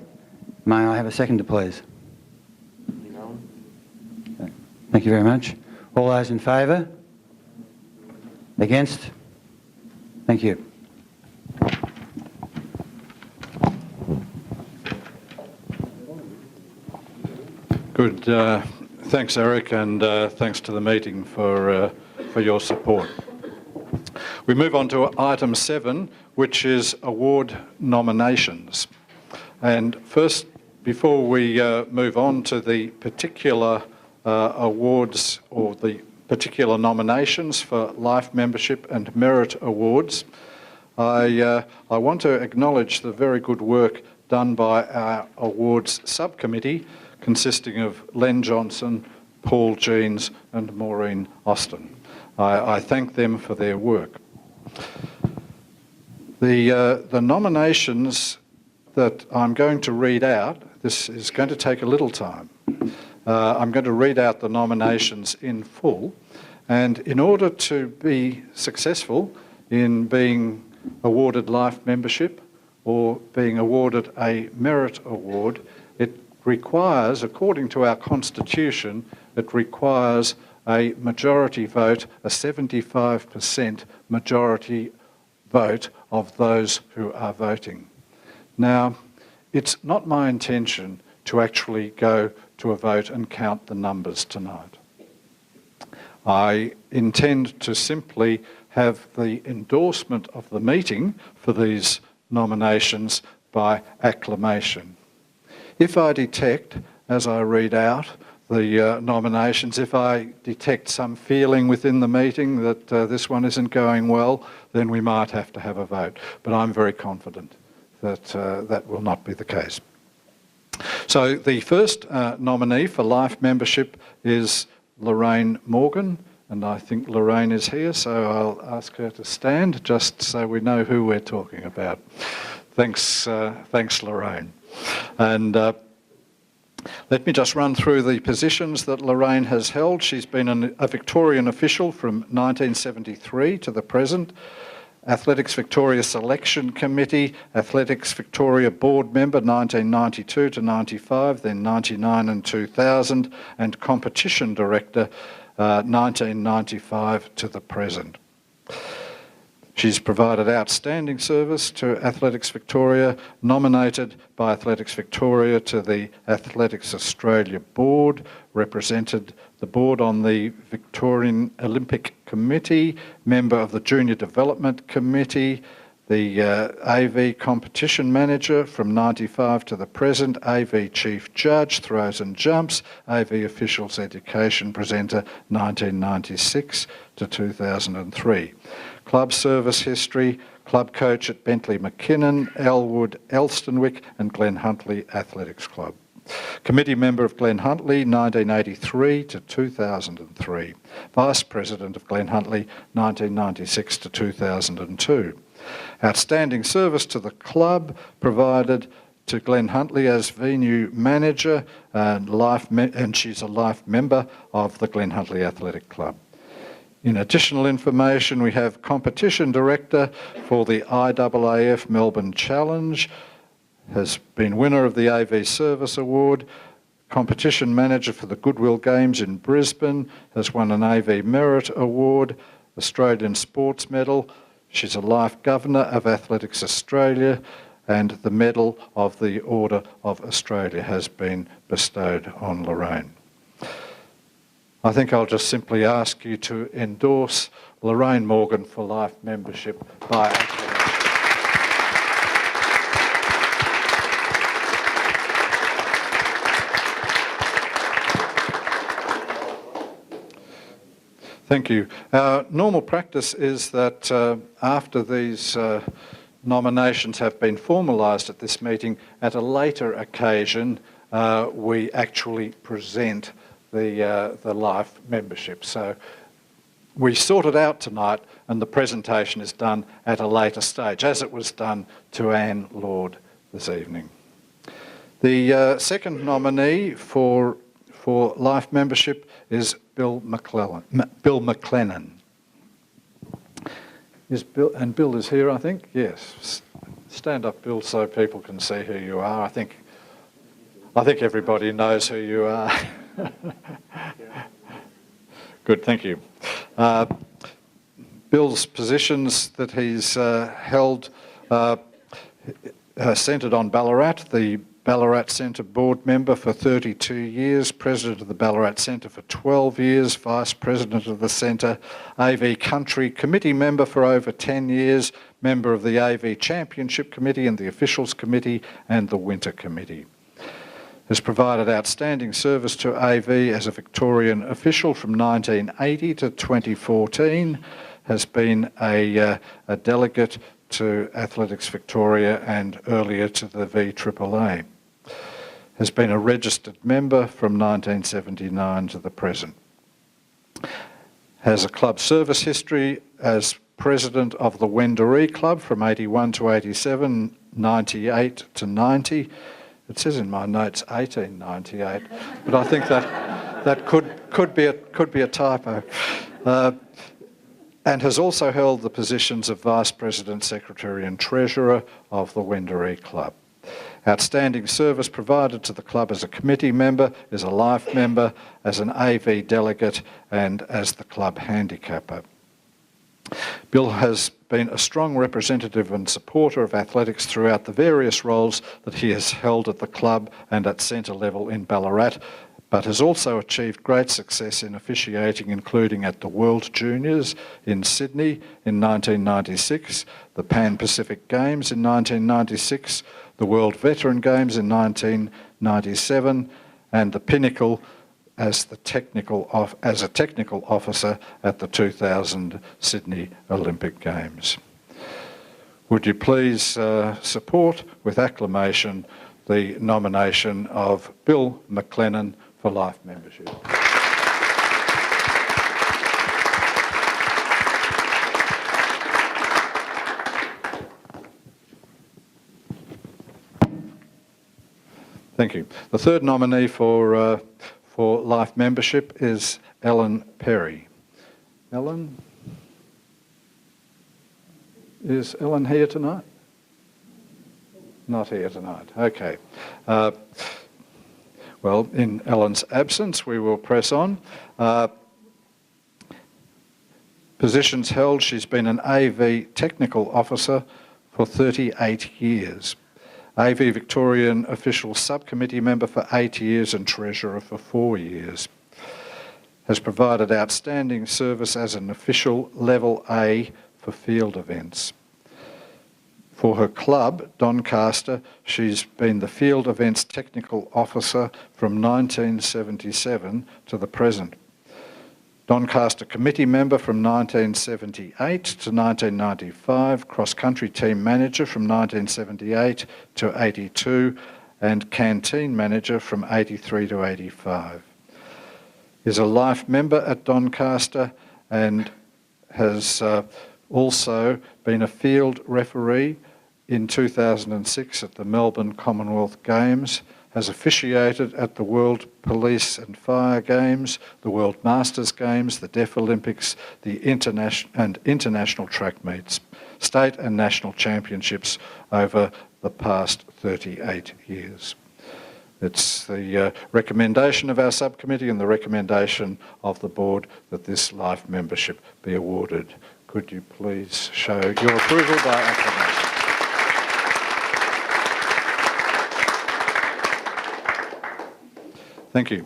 May I have a seconder, please? Okay. Thank you very much. All those in favour? Against? Thank you. Good. Thanks, Eric, and thanks to the meeting for your support. We move on to item 7, which is award nominations. And first, before we move on to the particular awards or the particular nominations for life membership and merit awards, I want to acknowledge the very good work done by our awards subcommittee, consisting of Len Johnson, Paul Jeans and Maureen Austin. I thank them for their work. The nominations that I'm going to read out, this is going to take a little time. I'm going to read out the nominations in full, and in order to be successful in being awarded life membership or being awarded a merit award, it requires, according to our constitution, it requires a majority vote, a 75% majority vote of those who are voting. Now, it's not my intention to actually go to a vote and count the numbers tonight. I intend to simply have the endorsement of the meeting for these nominations by acclamation. If I detect, as I read out the nominations, if I detect some feeling within the meeting that this one isn't going well, then we might have to have a vote. But I'm very confident that that will not be the case. So the first nominee for life membership is Lorraine Morgan, and I think Lorraine is here, so I'll ask her to stand just so we know who we're talking about. Thanks, Lorraine. And let me just run through the positions that Lorraine has held. She's been a Victorian official from 1973 to the present. Athletics Victoria Selection Committee, Athletics Victoria Board Member 1992 to 95, then 99 and 2000, and Competition Director 1995 to the present. She's provided outstanding service to Athletics Victoria, nominated by Athletics Victoria to the Athletics Australia Board, represented the board on the Victorian Olympic Committee, member of the Junior Development Committee, the AV Competition Manager from 95 to the present, AV Chief Judge, Throws and Jumps, AV Officials Education Presenter 1996 to 2003. Club service history, club coach at Bentley McKinnon, Elwood, Elstonwick and Glen Huntly Athletics Club. Committee member of Glen Huntly 1983 to 2003. Vice President of Glen Huntly 1996 to 2002. Outstanding service to the club provided to Glen Huntly as venue manager and she's a life member of the Glen Huntly Athletic Club. In additional information, we have Competition Director for the IAAF Melbourne Challenge, has been winner of the AV Service Award, Competition Manager for the Goodwill Games in Brisbane, has won an AV Merit Award, Australian Sports Medal. She's a Life Governor of Athletics Australia, and the Medal of the Order of Australia has been bestowed on Lorraine. I think I'll just simply ask you to endorse Lorraine Morgan for life membership by acclamation. Thank you. Our normal practice is that after these nominations have been formalised at this meeting, at a later occasion we actually present the life membership. So we sort it out tonight and the presentation is done at a later stage, as it was done to Anne Lord this evening. The second nominee for life membership is Bill McLennan. Is Bill, and Bill is here, I think? Yes. Stand up, Bill, so people can see who you are. I think everybody knows who you are. Good, thank you. Bill's positions that he's held centred on Ballarat, the Ballarat Centre Board Member for 32 years, President of the Ballarat Centre for 12 years, Vice President of the Centre, AV Country Committee Member for over 10 years, Member of the AV Championship Committee and the Officials Committee and the Winter Committee. Has provided outstanding service to AV as a Victorian official from 1980 to 2014, has been a delegate to Athletics Victoria and earlier to the VAAA. Has been a registered member from 1979 to the present. Has a club service history as president of the Wendouree Club from 81 to 87, 98 to 90. It says in my notes 1898, but I think that could be a typo. And has also held the positions of Vice President, Secretary and Treasurer of the Wendouree Club. Outstanding service provided to the club as a committee member, as a life member, as an AV delegate and as the club handicapper. Bill has been a strong representative and supporter of athletics throughout the various roles that he has held at the club and at centre level in Ballarat, but has also achieved great success in officiating, including at the World Juniors in Sydney in 1996, the Pan-Pacific Games in 1996, the World Veteran Games in 1997, and the Pinnacle as a technical officer at the 2000 Sydney Olympic Games. Would you please support with acclamation the nomination of Bill McLennan for life membership? Thank you. The third nominee for life membership is Ellen Perry. Ellen? Is Ellen here tonight? Not here tonight. Okay. Well, in Ellen's absence, we will press on. Positions held, she's been an AV technical officer for 38 years. AV Victorian Official Subcommittee member for 8 years and Treasurer for 4 years. Has provided outstanding service as an official level A for field events. For her club, Doncaster, she's been the Field Events Technical Officer from 1977 to the present. Doncaster Committee member from 1978 to 1995, cross-country team manager from 1978 to 82, and canteen manager from 83 to 85. Is a life member at Doncaster and has also been a field referee in 2006 at the Melbourne Commonwealth Games, has officiated at the World Police and Fire Games, the World Masters Games, the Deaf Olympics, the international track meets, state and national championships over the past 38 years. It's the recommendation of our subcommittee and the recommendation of the board that this life membership be awarded. Could you please show your approval by acclamation? Thank you.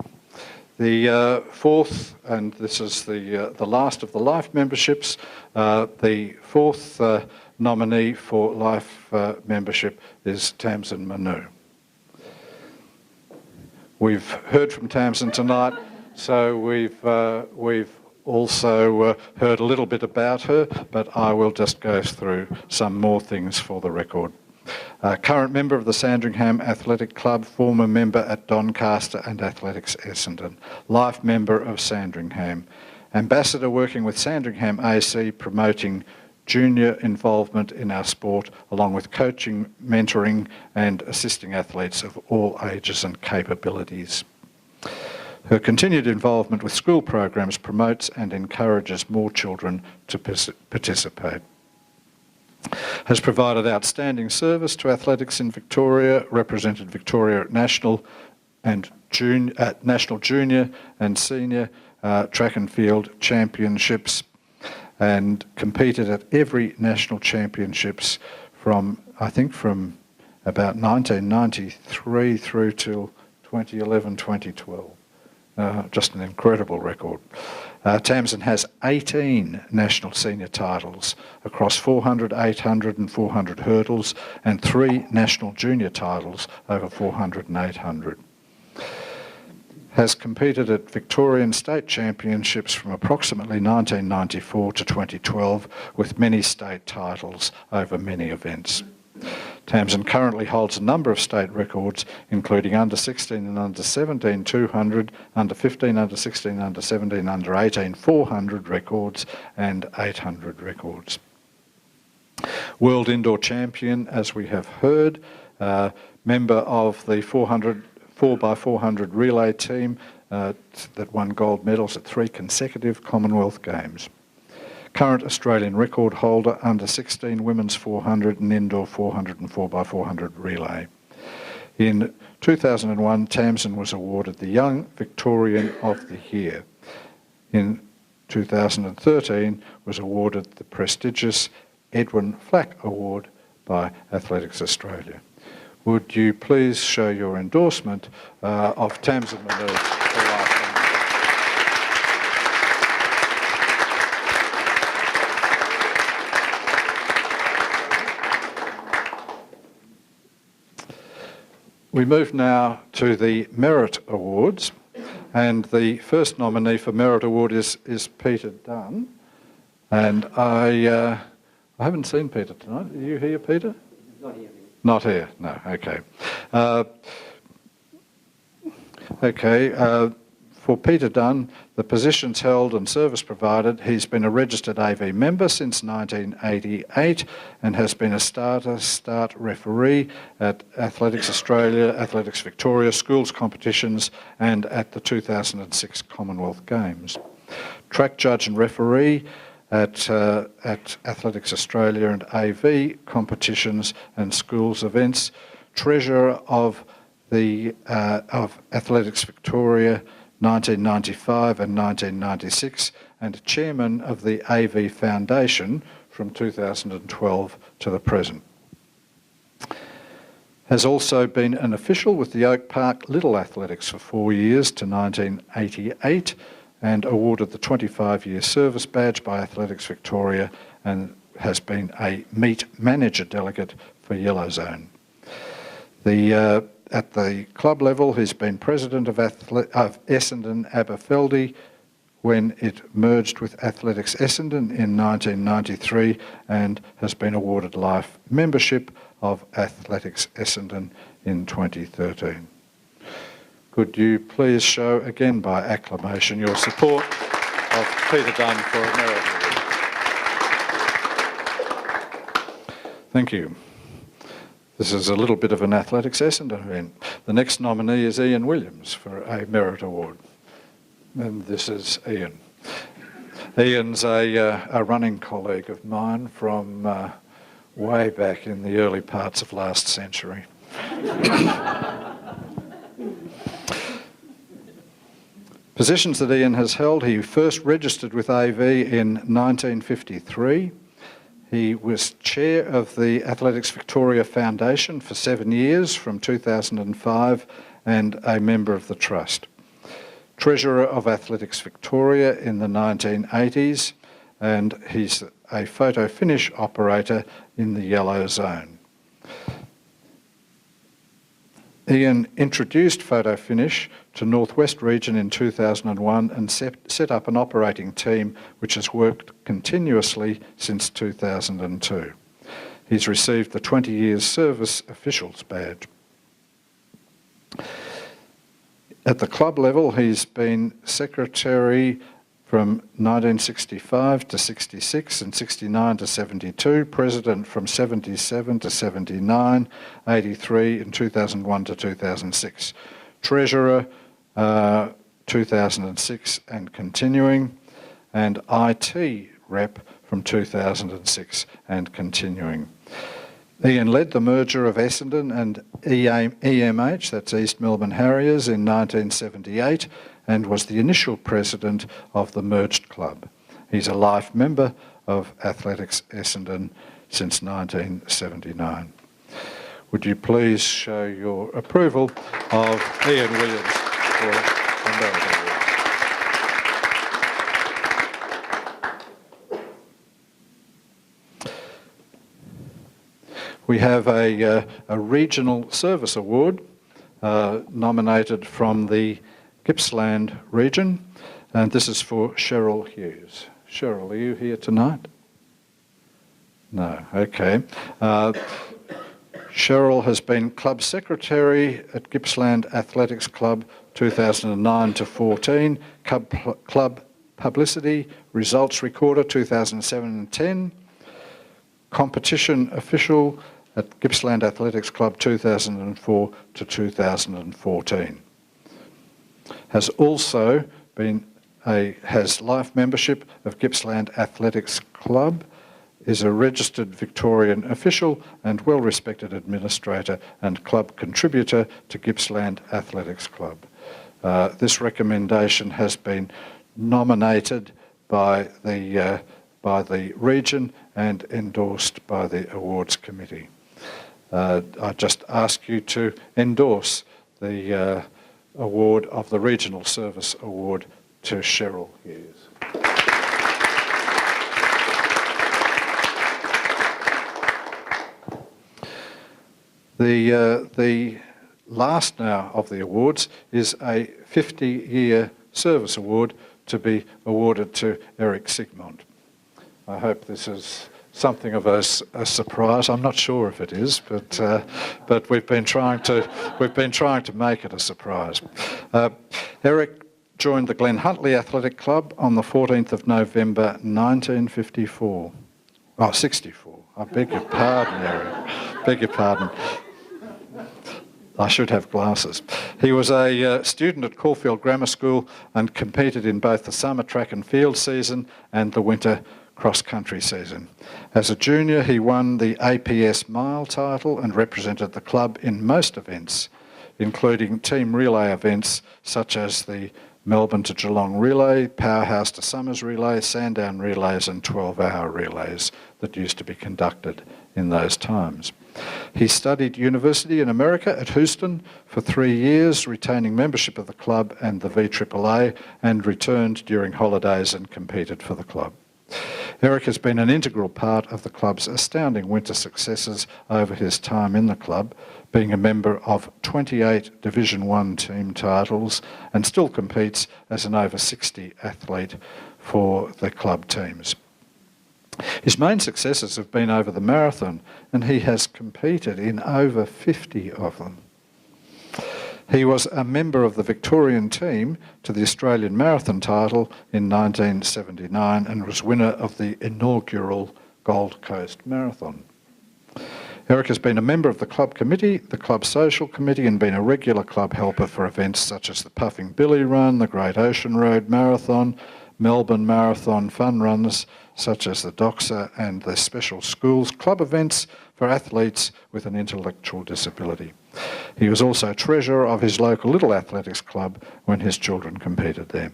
The fourth, and this is the last of the life memberships, the fourth nominee for life membership is Tamsin Manu. We've heard from Tamsin tonight, so we've also heard a little bit about her, but I will just go through some more things for the record. Current member of the Sandringham Athletic Club, former member at Doncaster and Athletics Essendon, life member of Sandringham, ambassador working with Sandringham AC promoting junior involvement in our sport, along with coaching, mentoring and assisting athletes of all ages and capabilities. Her continued involvement with school programs promotes and encourages more children to participate. Has provided outstanding service to athletics in Victoria, represented Victoria at national junior and senior track and field championships, and competed at every national championships from about 1993 through till 2011, 2012. Just an incredible record. Tamsin has 18 national senior titles across 400, 800 and 400 hurdles, and 3 national junior titles over 400 and 800. Has competed at Victorian state championships from approximately 1994 to 2012, with many state titles over many events. Tamsin currently holds a number of state records, including under 16 and under 17 200, under 15, under 16, under 17, under 18 400 records, and 800 records. World Indoor Champion, as we have heard, member of the 4x400 relay team that won gold medals at 3 consecutive Commonwealth Games. Current Australian record holder under 16 women's 400 and indoor 400 and 4x400 relay. In 2001, Tamsin was awarded the Young Victorian of the Year. In 2013, was awarded the prestigious Edwin Flack Award by Athletics Australia. Would you please show your endorsement of Tamsin Manood for life? We move now to the Merit Awards, and the first nominee for Merit Award is Peter Dunn. And I haven't seen Peter tonight. Are you here, Peter? Not here. Not here, no, okay. For Peter Dunn, the positions held and service provided, he's been a registered AV member since 1988 and has been a start referee at Athletics Australia, Athletics Victoria, schools competitions and at the 2006 Commonwealth Games. Track judge and referee at Athletics Australia and AV competitions and schools events, treasurer of Athletics Victoria 1995 and 1996, and chairman of the AV Foundation from 2012 to the present. Has also been an official with the Oak Park Little Athletics for 4 years to 1988, and awarded the 25-year service badge by Athletics Victoria, and has been a meet manager delegate for Yellow Zone. At the club level, he's been president of Essendon Aberfeldy when it merged with Athletics Essendon in 1993, and has been awarded life membership of Athletics Essendon in 2013. Could you please show again by acclamation your support of Peter Dunn for a Merit Award? Thank you. This is a little bit of an Athletics Essendon event. The next nominee is Ian Williams for a Merit Award. And this is Ian. Ian's a running colleague of mine from way back in the early parts of last century. Positions that Ian has held: he first registered with AV in 1953. He was chair of the Athletics Victoria Foundation for 7 years from 2005 and a member of the Trust. Treasurer of Athletics Victoria in the 1980s, and he's a photo finish operator in the Yellow Zone. Ian introduced photo finish to Northwest Region in 2001 and set up an operating team which has worked continuously since 2002. He's received the 20 years service officials badge. At the club level, he's been secretary from 1965 to 66 and 69 to 72, president from 77 to 79, 83 and 2001 to 2006, treasurer 2006 and continuing, and IT rep from 2006 and continuing. Ian led the merger of Essendon and EMH, that's East Melbourne Harriers, in 1978, and was the initial president of the merged club. He's a life member of Athletics Essendon since 1979. Would you please show your approval of Ian Williams for the Merit Award? We have a regional service award nominated from the Gippsland region, and this is for Cheryl Hughes. Cheryl, are you here tonight? No, okay. Cheryl has been Club Secretary at Gippsland Athletics Club 2009 to 14, Club Publicity Results Recorder 2007 and 10, Competition Official at Gippsland Athletics Club 2004 to 2014. Has also been has life membership of Gippsland Athletics Club, is a registered Victorian official and well-respected administrator and club contributor to Gippsland Athletics Club. This recommendation has been nominated by the region and endorsed by the awards committee. I just ask you to endorse the award of the Regional Service Award to Cheryl Hughes. The last now of the awards is a 50-year service award to be awarded to Eric Sigmund. I hope this is something of a surprise. I'm not sure if it is, but we've been trying to make it a surprise. Eric joined the Glen Huntly Athletic Club on the 14th of November 1954. Oh, 64. I beg your pardon, Eric. Beg your pardon. I should have glasses. He was a student at Caulfield Grammar School and competed in both the summer track and field season and the winter cross-country season. As a junior, he won the APS Mile title and represented the club in most events, including team relay events such as the Melbourne to Geelong Relay, Powerhouse to Summers Relay, Sandown Relays and 12-hour relays that used to be conducted in those times. He studied university in America at Houston for 3 years, retaining membership of the club and the VAAA, and returned during holidays and competed for the club. Eric has been an integral part of the club's astounding winter successes over his time in the club, being a member of 28 Division 1 team titles and still competes as an over 60 athlete for the club teams. His main successes have been over the marathon, and he has competed in over 50 of them. He was a member of the Victorian team to the Australian Marathon title in 1979 and was winner of the inaugural Gold Coast Marathon. Eric has been a member of the club committee, the club social committee, and been a regular club helper for events such as the Puffing Billy Run, the Great Ocean Road Marathon, Melbourne Marathon fun runs such as the Doxa and the special schools club events for athletes with an intellectual disability. He was also treasurer of his local Little Athletics Club when his children competed there.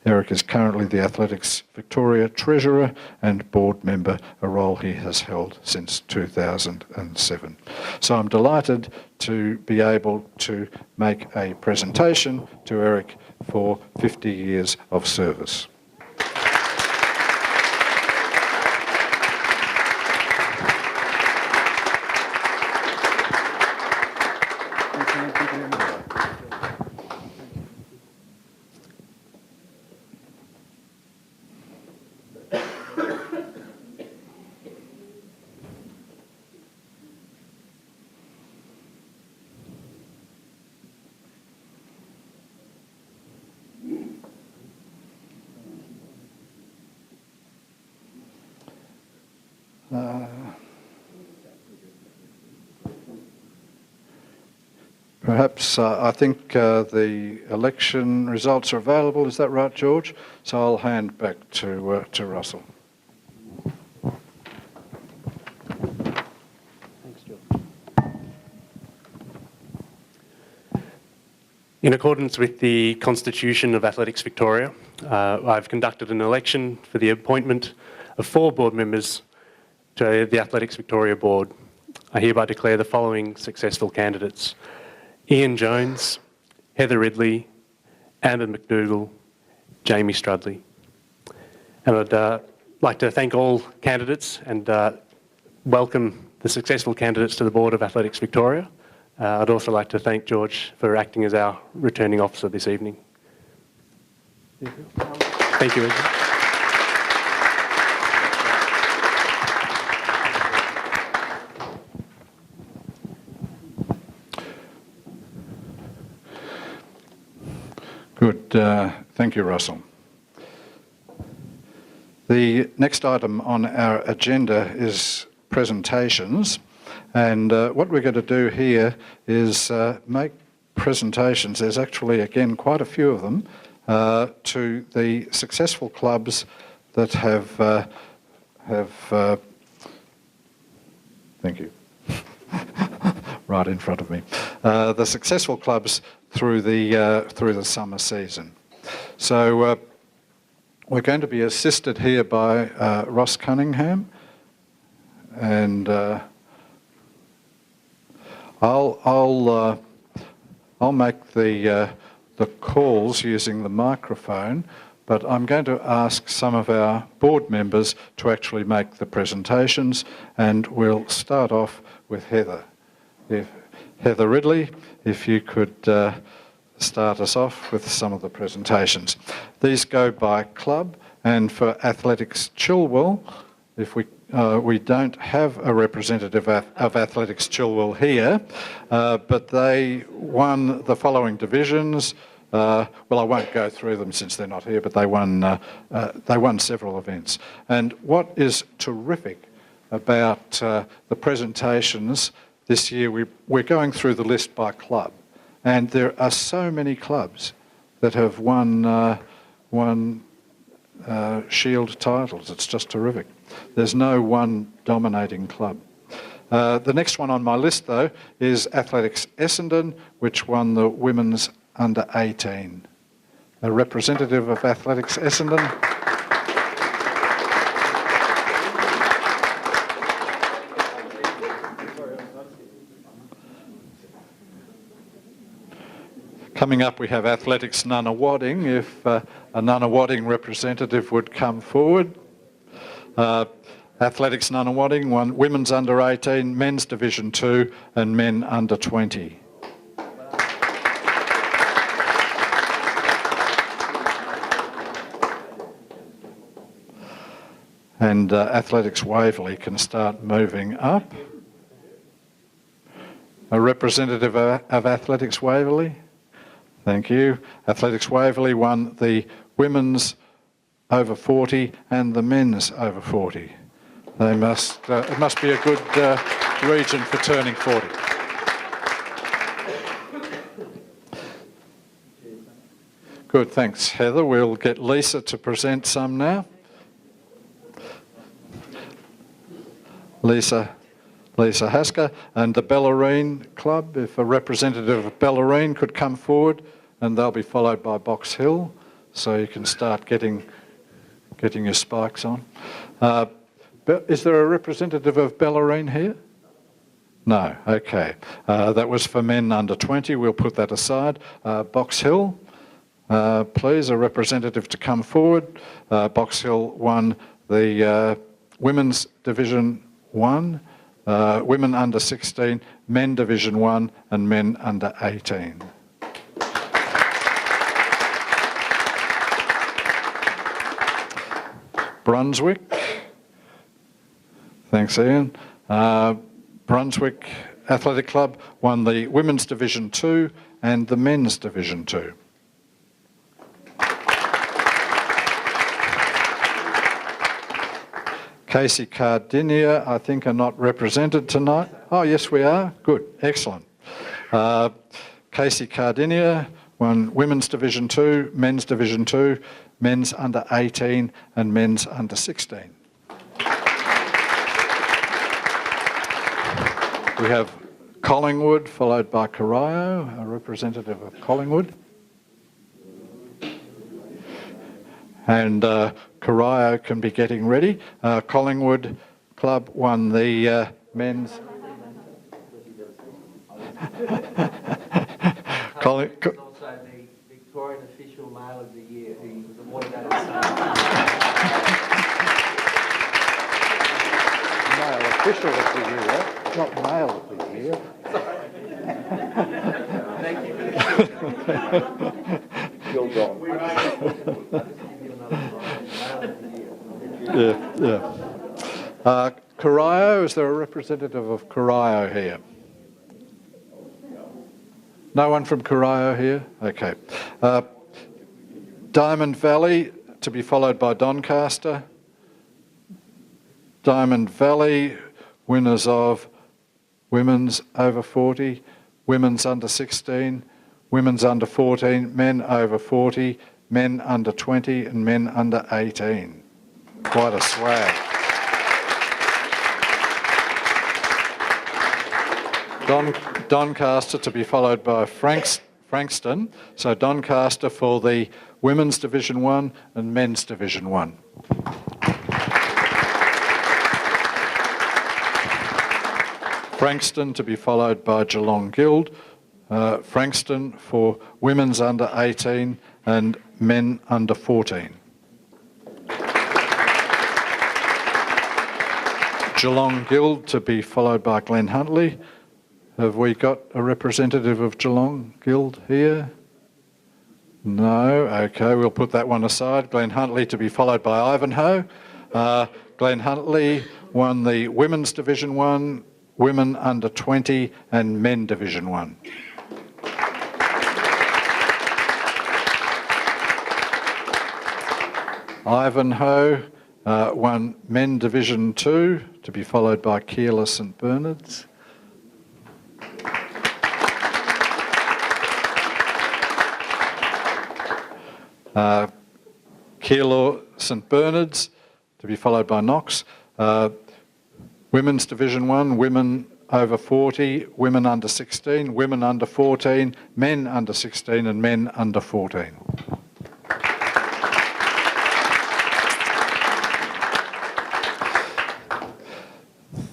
Eric is currently the Athletics Victoria Treasurer and board member, a role he has held since 2007. So I'm delighted to be able to make a presentation to Eric for 50 years of service. Perhaps I think the election results are available. Is that right, George? So I'll hand back to Russell. Thanks, George. In accordance with the Constitution of Athletics Victoria, I've conducted an election for the appointment of 4 board members to the Athletics Victoria Board. I hereby declare the following successful candidates: Ian Jones, Heather Ridley, Amber McDougall, Jamie Strudley. And I'd like to thank all candidates and welcome the successful candidates to the Board of Athletics Victoria. I'd also like to thank George for acting as our returning officer this evening. Thank you, Edgar. Thank you, Russell. The next item on our agenda is presentations, and what we're going to do here is make presentations. There's actually, again, quite a few of them to the successful clubs that have thank you, right in front of me, the successful clubs through the summer season. So we're going to be assisted here by Ross Cunningham, and I'll make the calls using the microphone, but I'm going to ask some of our board members to actually make the presentations, and we'll start off with Heather. Heather Ridley, if you could start us off with some of the presentations. These go by club, and for Athletics Chilwell, if we don't have a representative of Athletics Chilwell here, but they won the following divisions. Well, I won't go through them since they're not here, but they won several events. And what is terrific about the presentations this year, we're going through the list by club, and there are so many clubs that have won Shield titles. It's just terrific. There's no one dominating club. The next one on my list, though, is Athletics Essendon, which won the women's under 18. A representative of Athletics Essendon. Coming up, we have Athletics Nunawading. If a Nunawading representative would come forward. Athletics Nunawading won women's under 18, men's division 2 and men under 20. And Athletics Waverley can start moving up. A representative of Athletics Waverley. Thank you. Athletics Waverley won the women's over 40 and the men's over 40. They must. It must be a good region for turning 40. Good, thanks, Heather. We'll get Lisa to present some now. Lisa Hasker, and the Bellarine Club, if a representative of Bellarine could come forward, and they'll be followed by Box Hill, so you can start getting your spikes on. Is there a representative of Bellarine here? No, okay. That was for men under 20, we'll put that aside. Box Hill, please, a representative to come forward. Box Hill won the Women's Division 1, women under 16, men Division 1 and men under 18. Brunswick, thanks Ian. Brunswick Athletic Club won the Women's Division 2 and the Men's Division 2. Casey Cardinia, I think, are not represented tonight. Oh, yes, we are. Good, excellent. Casey Cardinia won Women's Division 2, Men's Division 2, men's under 18 and men's under 16. We have Collingwood, followed by Corio, a representative of Collingwood. And Corio can be getting ready. Collingwood Club won the men's... Also the Victorian Official Male of the Year, who was awarded that Male Official of the Year, not Male of the Year. Thank you. You're gone. Yeah. Corio, is there a representative of Corio here? No one from Corio here? Okay. Diamond Valley to be followed by Doncaster. Diamond Valley, winners of women's over 40, women's under 16, women's under 14, men over 40, men under 20 and men under 18. Quite a swag. Doncaster to be followed by Frankston. So Doncaster for the Women's Division 1 and Men's Division 1. Frankston to be followed by Geelong Guild. Frankston for Women's under 18 and Men under 14. Geelong Guild to be followed by Glen Huntly. Have we got a representative of Geelong Guild here? No. Okay, we'll put that one aside. Glen Huntly to be followed by Ivanhoe. Glen Huntly won the Women's Division 1, Women under 20 and Men Division 1. Ivanhoe won Men Division 2 to be followed by Keilor St Bernard's. Keilor St Bernard's to be followed by Knox. Women's Division 1, women over 40, women under 16, women under 14, men under 16 and men under 14.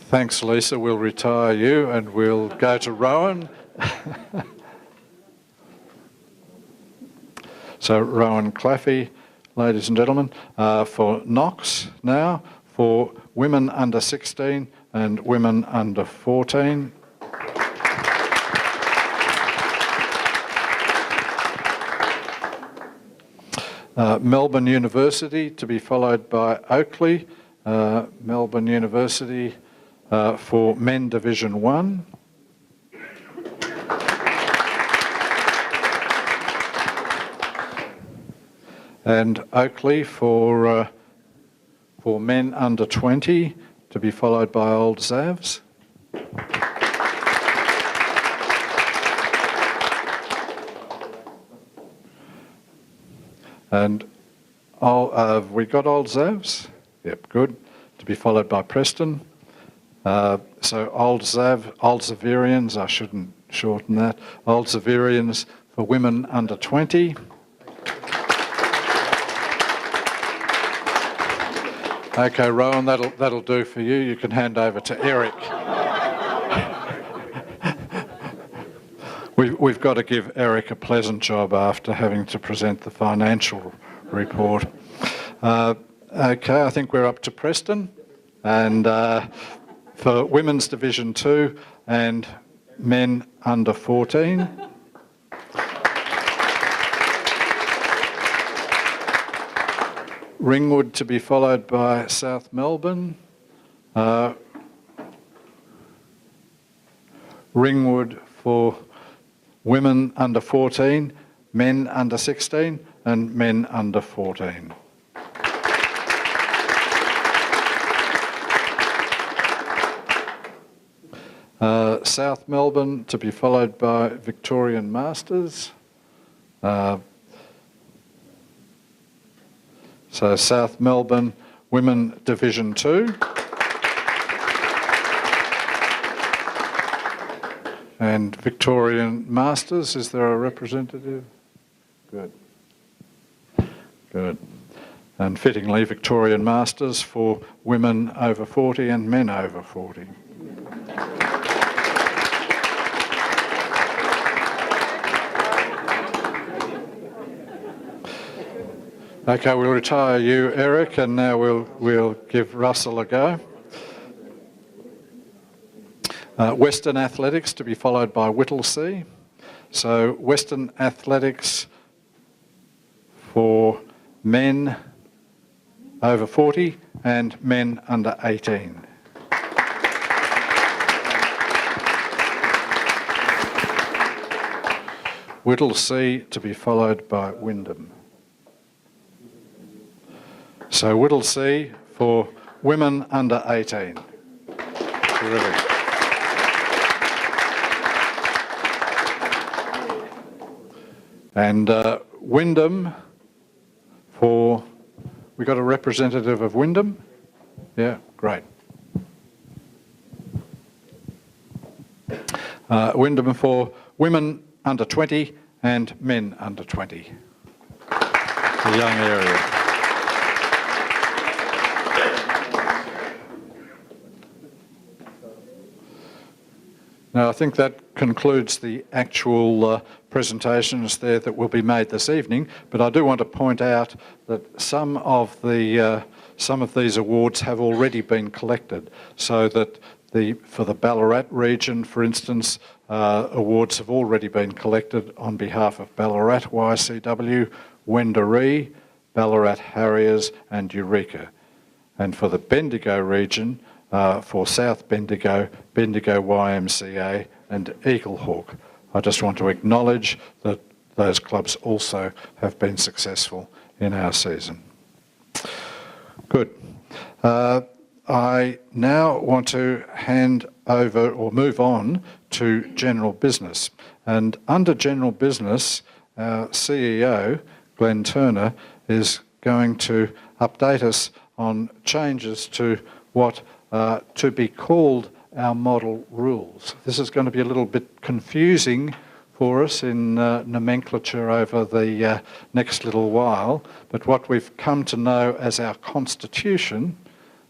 Thanks, Lisa. We'll retire you and we'll go to Rowan. So Rowan Claffey, ladies and gentlemen, for Knox now, for women under 16 and women under 14. Melbourne University to be followed by Oakley. Melbourne University for Men Division 1. And Oakley for men under 20 to be followed by Old Zavs. And have we got Old Zavs? Yep, good. To be followed by Preston. So Old Zaverians, I shouldn't shorten that. Old Zaverians for women under 20. Okay, Rowan, that'll do for you. You can hand over to Eric. We've got to give Eric a pleasant job after having to present the financial report. Okay, I think we're up to Preston, and for Women's Division 2 and men under 14. Ringwood to be followed by South Melbourne. Ringwood for women under 14, men under 16 and men under 14. South Melbourne to be followed by Victorian Masters. So South Melbourne Women Division 2. And Victorian Masters, is there a representative? Good. Good. And fittingly, Victorian Masters for women over 40 and men over 40. Okay, we'll retire you, Eric, and now we'll give Russell a go. Western Athletics to be followed by Whittlesea. So Western Athletics for men over 40 and men under 18. Whittlesea to be followed by Wyndham. So Whittlesea for women under 18. Terrific. And Wyndham for, we got a representative of Wyndham? Yeah, great. Wyndham for women under 20 and men under 20. A young area. Now, I think that concludes the actual presentations there that will be made this evening, but I do want to point out that some of these awards have already been collected, so that for the Ballarat region, for instance, awards have already been collected on behalf of Ballarat YCW, Wendouree, Ballarat Harriers and Eureka. And for the Bendigo region, for South Bendigo, Bendigo YMCA and Eaglehawk. I just want to acknowledge that those clubs also have been successful in our season. Good. I now want to hand over or move on to general business. And under general business, our CEO, Glenn Turner, is going to update us on changes to what to be called our model rules. This is going to be a little bit confusing for us in nomenclature over the next little while, but what we've come to know as our constitution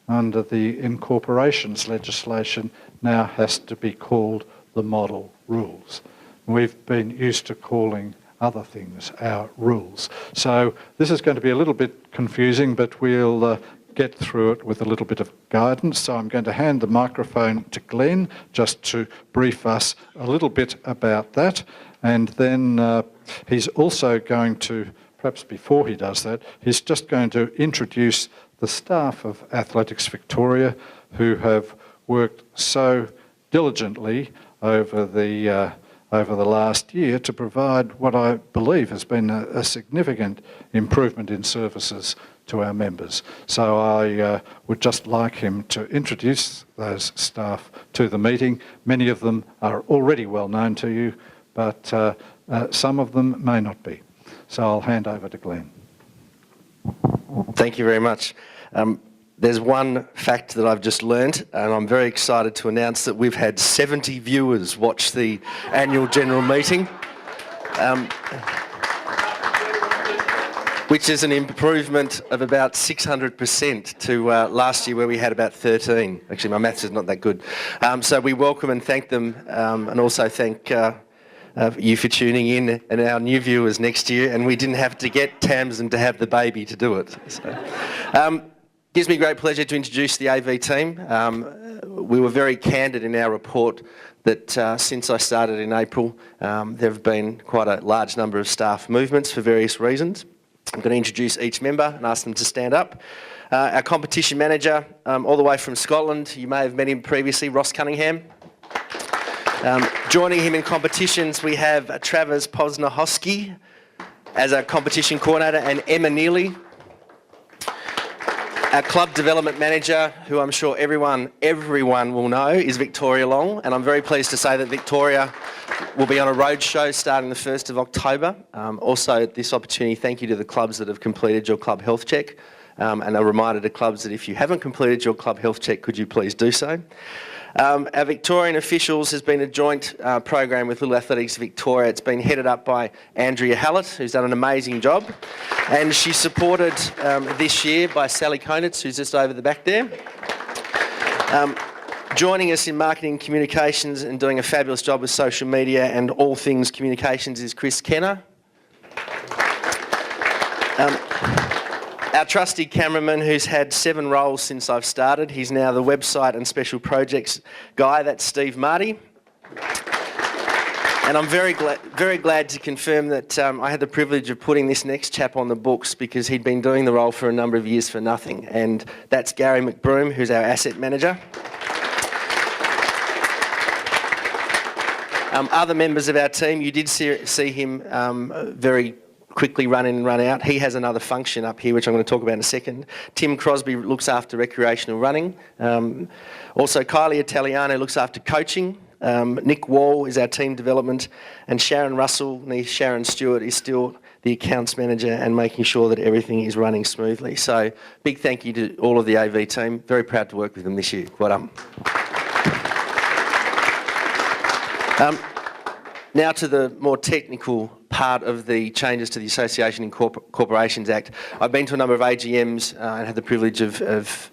under the incorporations legislation now has to be called the model rules. We've been used to calling other things our rules. So this is going to be a little bit confusing, but we'll get through it with a little bit of guidance. So I'm going to hand the microphone to Glenn just to brief us a little bit about that. And then he's also going to, perhaps before he does that, he's just going to introduce the staff of Athletics Victoria who have worked so diligently over the last year to provide what I believe has been a significant improvement in services to our members. So I would just like him to introduce those staff to the meeting. Many of them are already well known to you, but some of them may not be. So I'll hand over to Glenn. Thank you very much. There's one fact that I've just learned, and I'm very excited to announce that we've had 70 viewers watch the annual general meeting, which is an improvement of about 600% to last year where we had about 13. Actually, my maths is not that good. So we welcome and thank them, and also thank you for tuning in, and our new viewers next year. And we didn't have to get Tamsin to have the baby to do it. So, gives me great pleasure to introduce the AV team. We were very candid in our report that since I started in April, there have been quite a large number of staff movements for various reasons. I'm going to introduce each member and ask them to stand up. Our competition manager, all the way from Scotland, you may have met him previously, Ross Cunningham. Joining him in competitions, we have Travers Posnahosky as our competition coordinator and Emma Neely. Our club development manager, who I'm sure everyone will know, is Victoria Long, and I'm very pleased to say that Victoria will be on a road show starting the 1st of October. Also, at this opportunity, thank you to the clubs that have completed your club health check, and a reminder to clubs that if you haven't completed your club health check, could you please do so. Our Victorian officials has been a joint program with Little Athletics Victoria. It's been headed up by Andrea Hallett, who's done an amazing job. And she's supported this year by Sally Konitz, who's just over the back there. Joining us in marketing communications and doing a fabulous job with social media and all things communications is Chris Kenner. Our trusty cameraman, who's had 7 roles since I've started. He's now the website and special projects guy. That's Steve Marty. And I'm very glad to confirm that I had the privilege of putting this next chap on the books because he'd been doing the role for a number of years for nothing. And that's Gary McBroom, who's our asset manager. Other members of our team, you did see him very quickly run in and run out. He has another function up here, which I'm going to talk about in a second. Tim Crosby looks after recreational running. Also, Kylie Italiano looks after coaching. Nick Wall is our team development. And Sharon Russell, Sharon Stewart, is still the accounts manager and making sure that everything is running smoothly. So big thank you to all of the AV team. Very proud to work with them this year. Well done. Now to the more technical part of the changes to the Association and Corporations Act. I've been to a number of AGMs and had the privilege of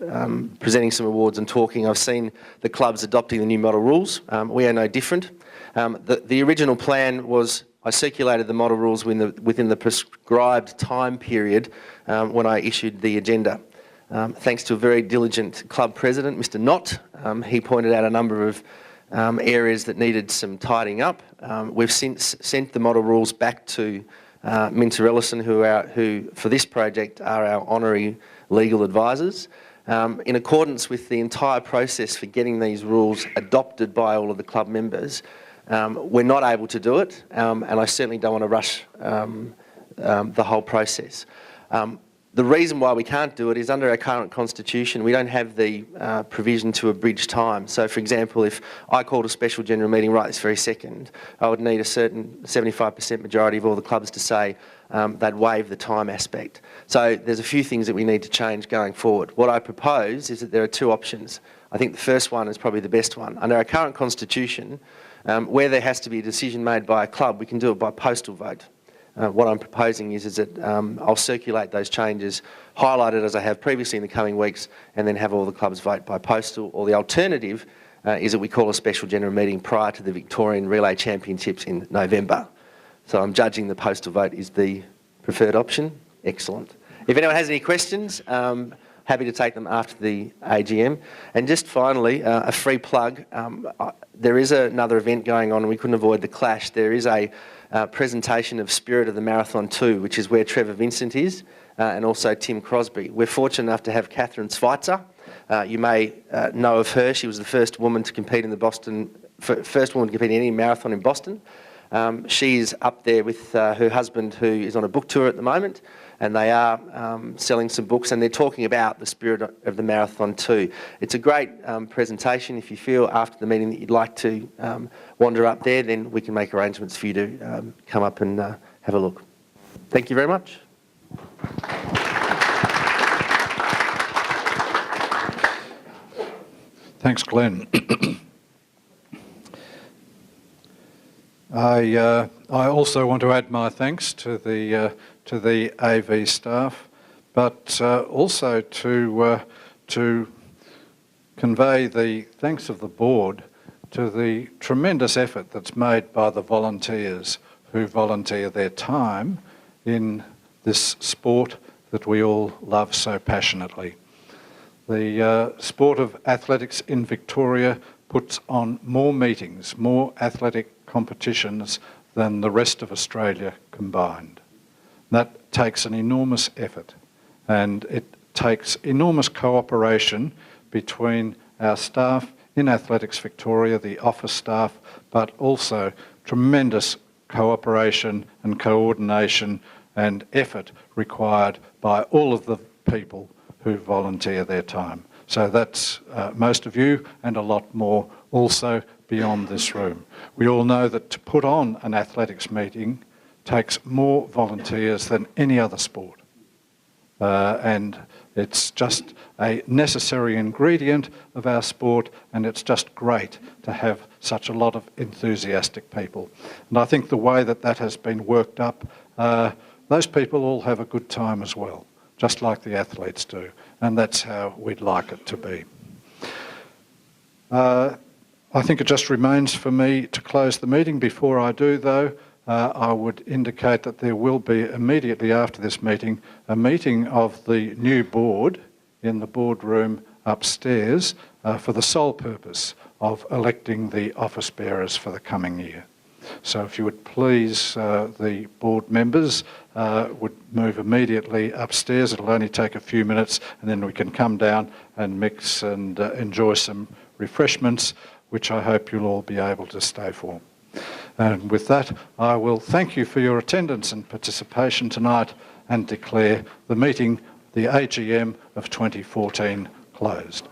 presenting some awards and talking. I've seen the clubs adopting the new model rules. We are no different. The original plan was I circulated the model rules within the prescribed time period when I issued the agenda. Thanks to a very diligent club president, Mr. Knott, he pointed out a number of areas that needed some tidying up. We've since sent the model rules back to Minter Ellison, who for this project are our honorary legal advisors. In accordance with the entire process for getting these rules adopted by all of the club members, we're not able to do it, and I certainly don't want to rush the whole process. The reason why we can't do it is under our current constitution, we don't have the provision to abridge time. So, for example, if I called a special general meeting right this very second, I would need a certain 75% majority of all the clubs to say they'd waive the time aspect. So there's a few things that we need to change going forward. What I propose is that there are two options. I think the first one is probably the best one. Under our current constitution, where there has to be a decision made by a club, we can do it by postal vote. What I'm proposing is that I'll circulate those changes, highlight it as I have previously in the coming weeks, and then have all the clubs vote by postal. Or the alternative is that we call a special general meeting prior to the Victorian Relay Championships in November. So I'm judging the postal vote is the preferred option. Excellent. If anyone has any questions, happy to take them after the AGM. And just finally, a free plug. There is another event going on, and we couldn't avoid the clash. There is a presentation of Spirit of the Marathon 2, which is where Trevor Vincent is, and also Tim Crosby. We're fortunate enough to have Catherine Schweitzer. You may know of her. She was the first woman to compete in any marathon in Boston. She's up there with her husband, who is on a book tour at the moment, and they are selling some books, and they're talking about the Spirit of the Marathon too. It's a great presentation. If you feel after the meeting that you'd like to wander up there, then we can make arrangements for you to come up and have a look. Thank you very much. Thanks, Glenn. I also want to add my thanks to the AV staff, but also to convey the thanks of the board to the tremendous effort that's made by the volunteers who volunteer their time in this sport that we all love so passionately. The sport of athletics in Victoria puts on more meetings, more athletic competitions than the rest of Australia combined. That takes an enormous effort, and it takes enormous cooperation between our staff in Athletics Victoria, the office staff, but also tremendous cooperation and coordination and effort required by all of the people who volunteer their time. So that's most of you and a lot more also beyond this room. We all know that to put on an athletics meeting takes more volunteers than any other sport. And it's just a necessary ingredient of our sport, and it's just great to have such a lot of enthusiastic people. And I think the way that that has been worked up, those people all have a good time as well, just like the athletes do, and that's how we'd like it to be. I think it just remains for me to close the meeting. Before I do, though, I would indicate that there will be immediately after this meeting a meeting of the new board in the boardroom upstairs for the sole purpose of electing the office bearers for the coming year. So if you would please, the board members would move immediately upstairs. It'll only take a few minutes, and then we can come down and mix and enjoy some refreshments, which I hope you'll all be able to stay for. And with that, I will thank you for your attendance and participation tonight and declare the meeting, the AGM of 2014, closed.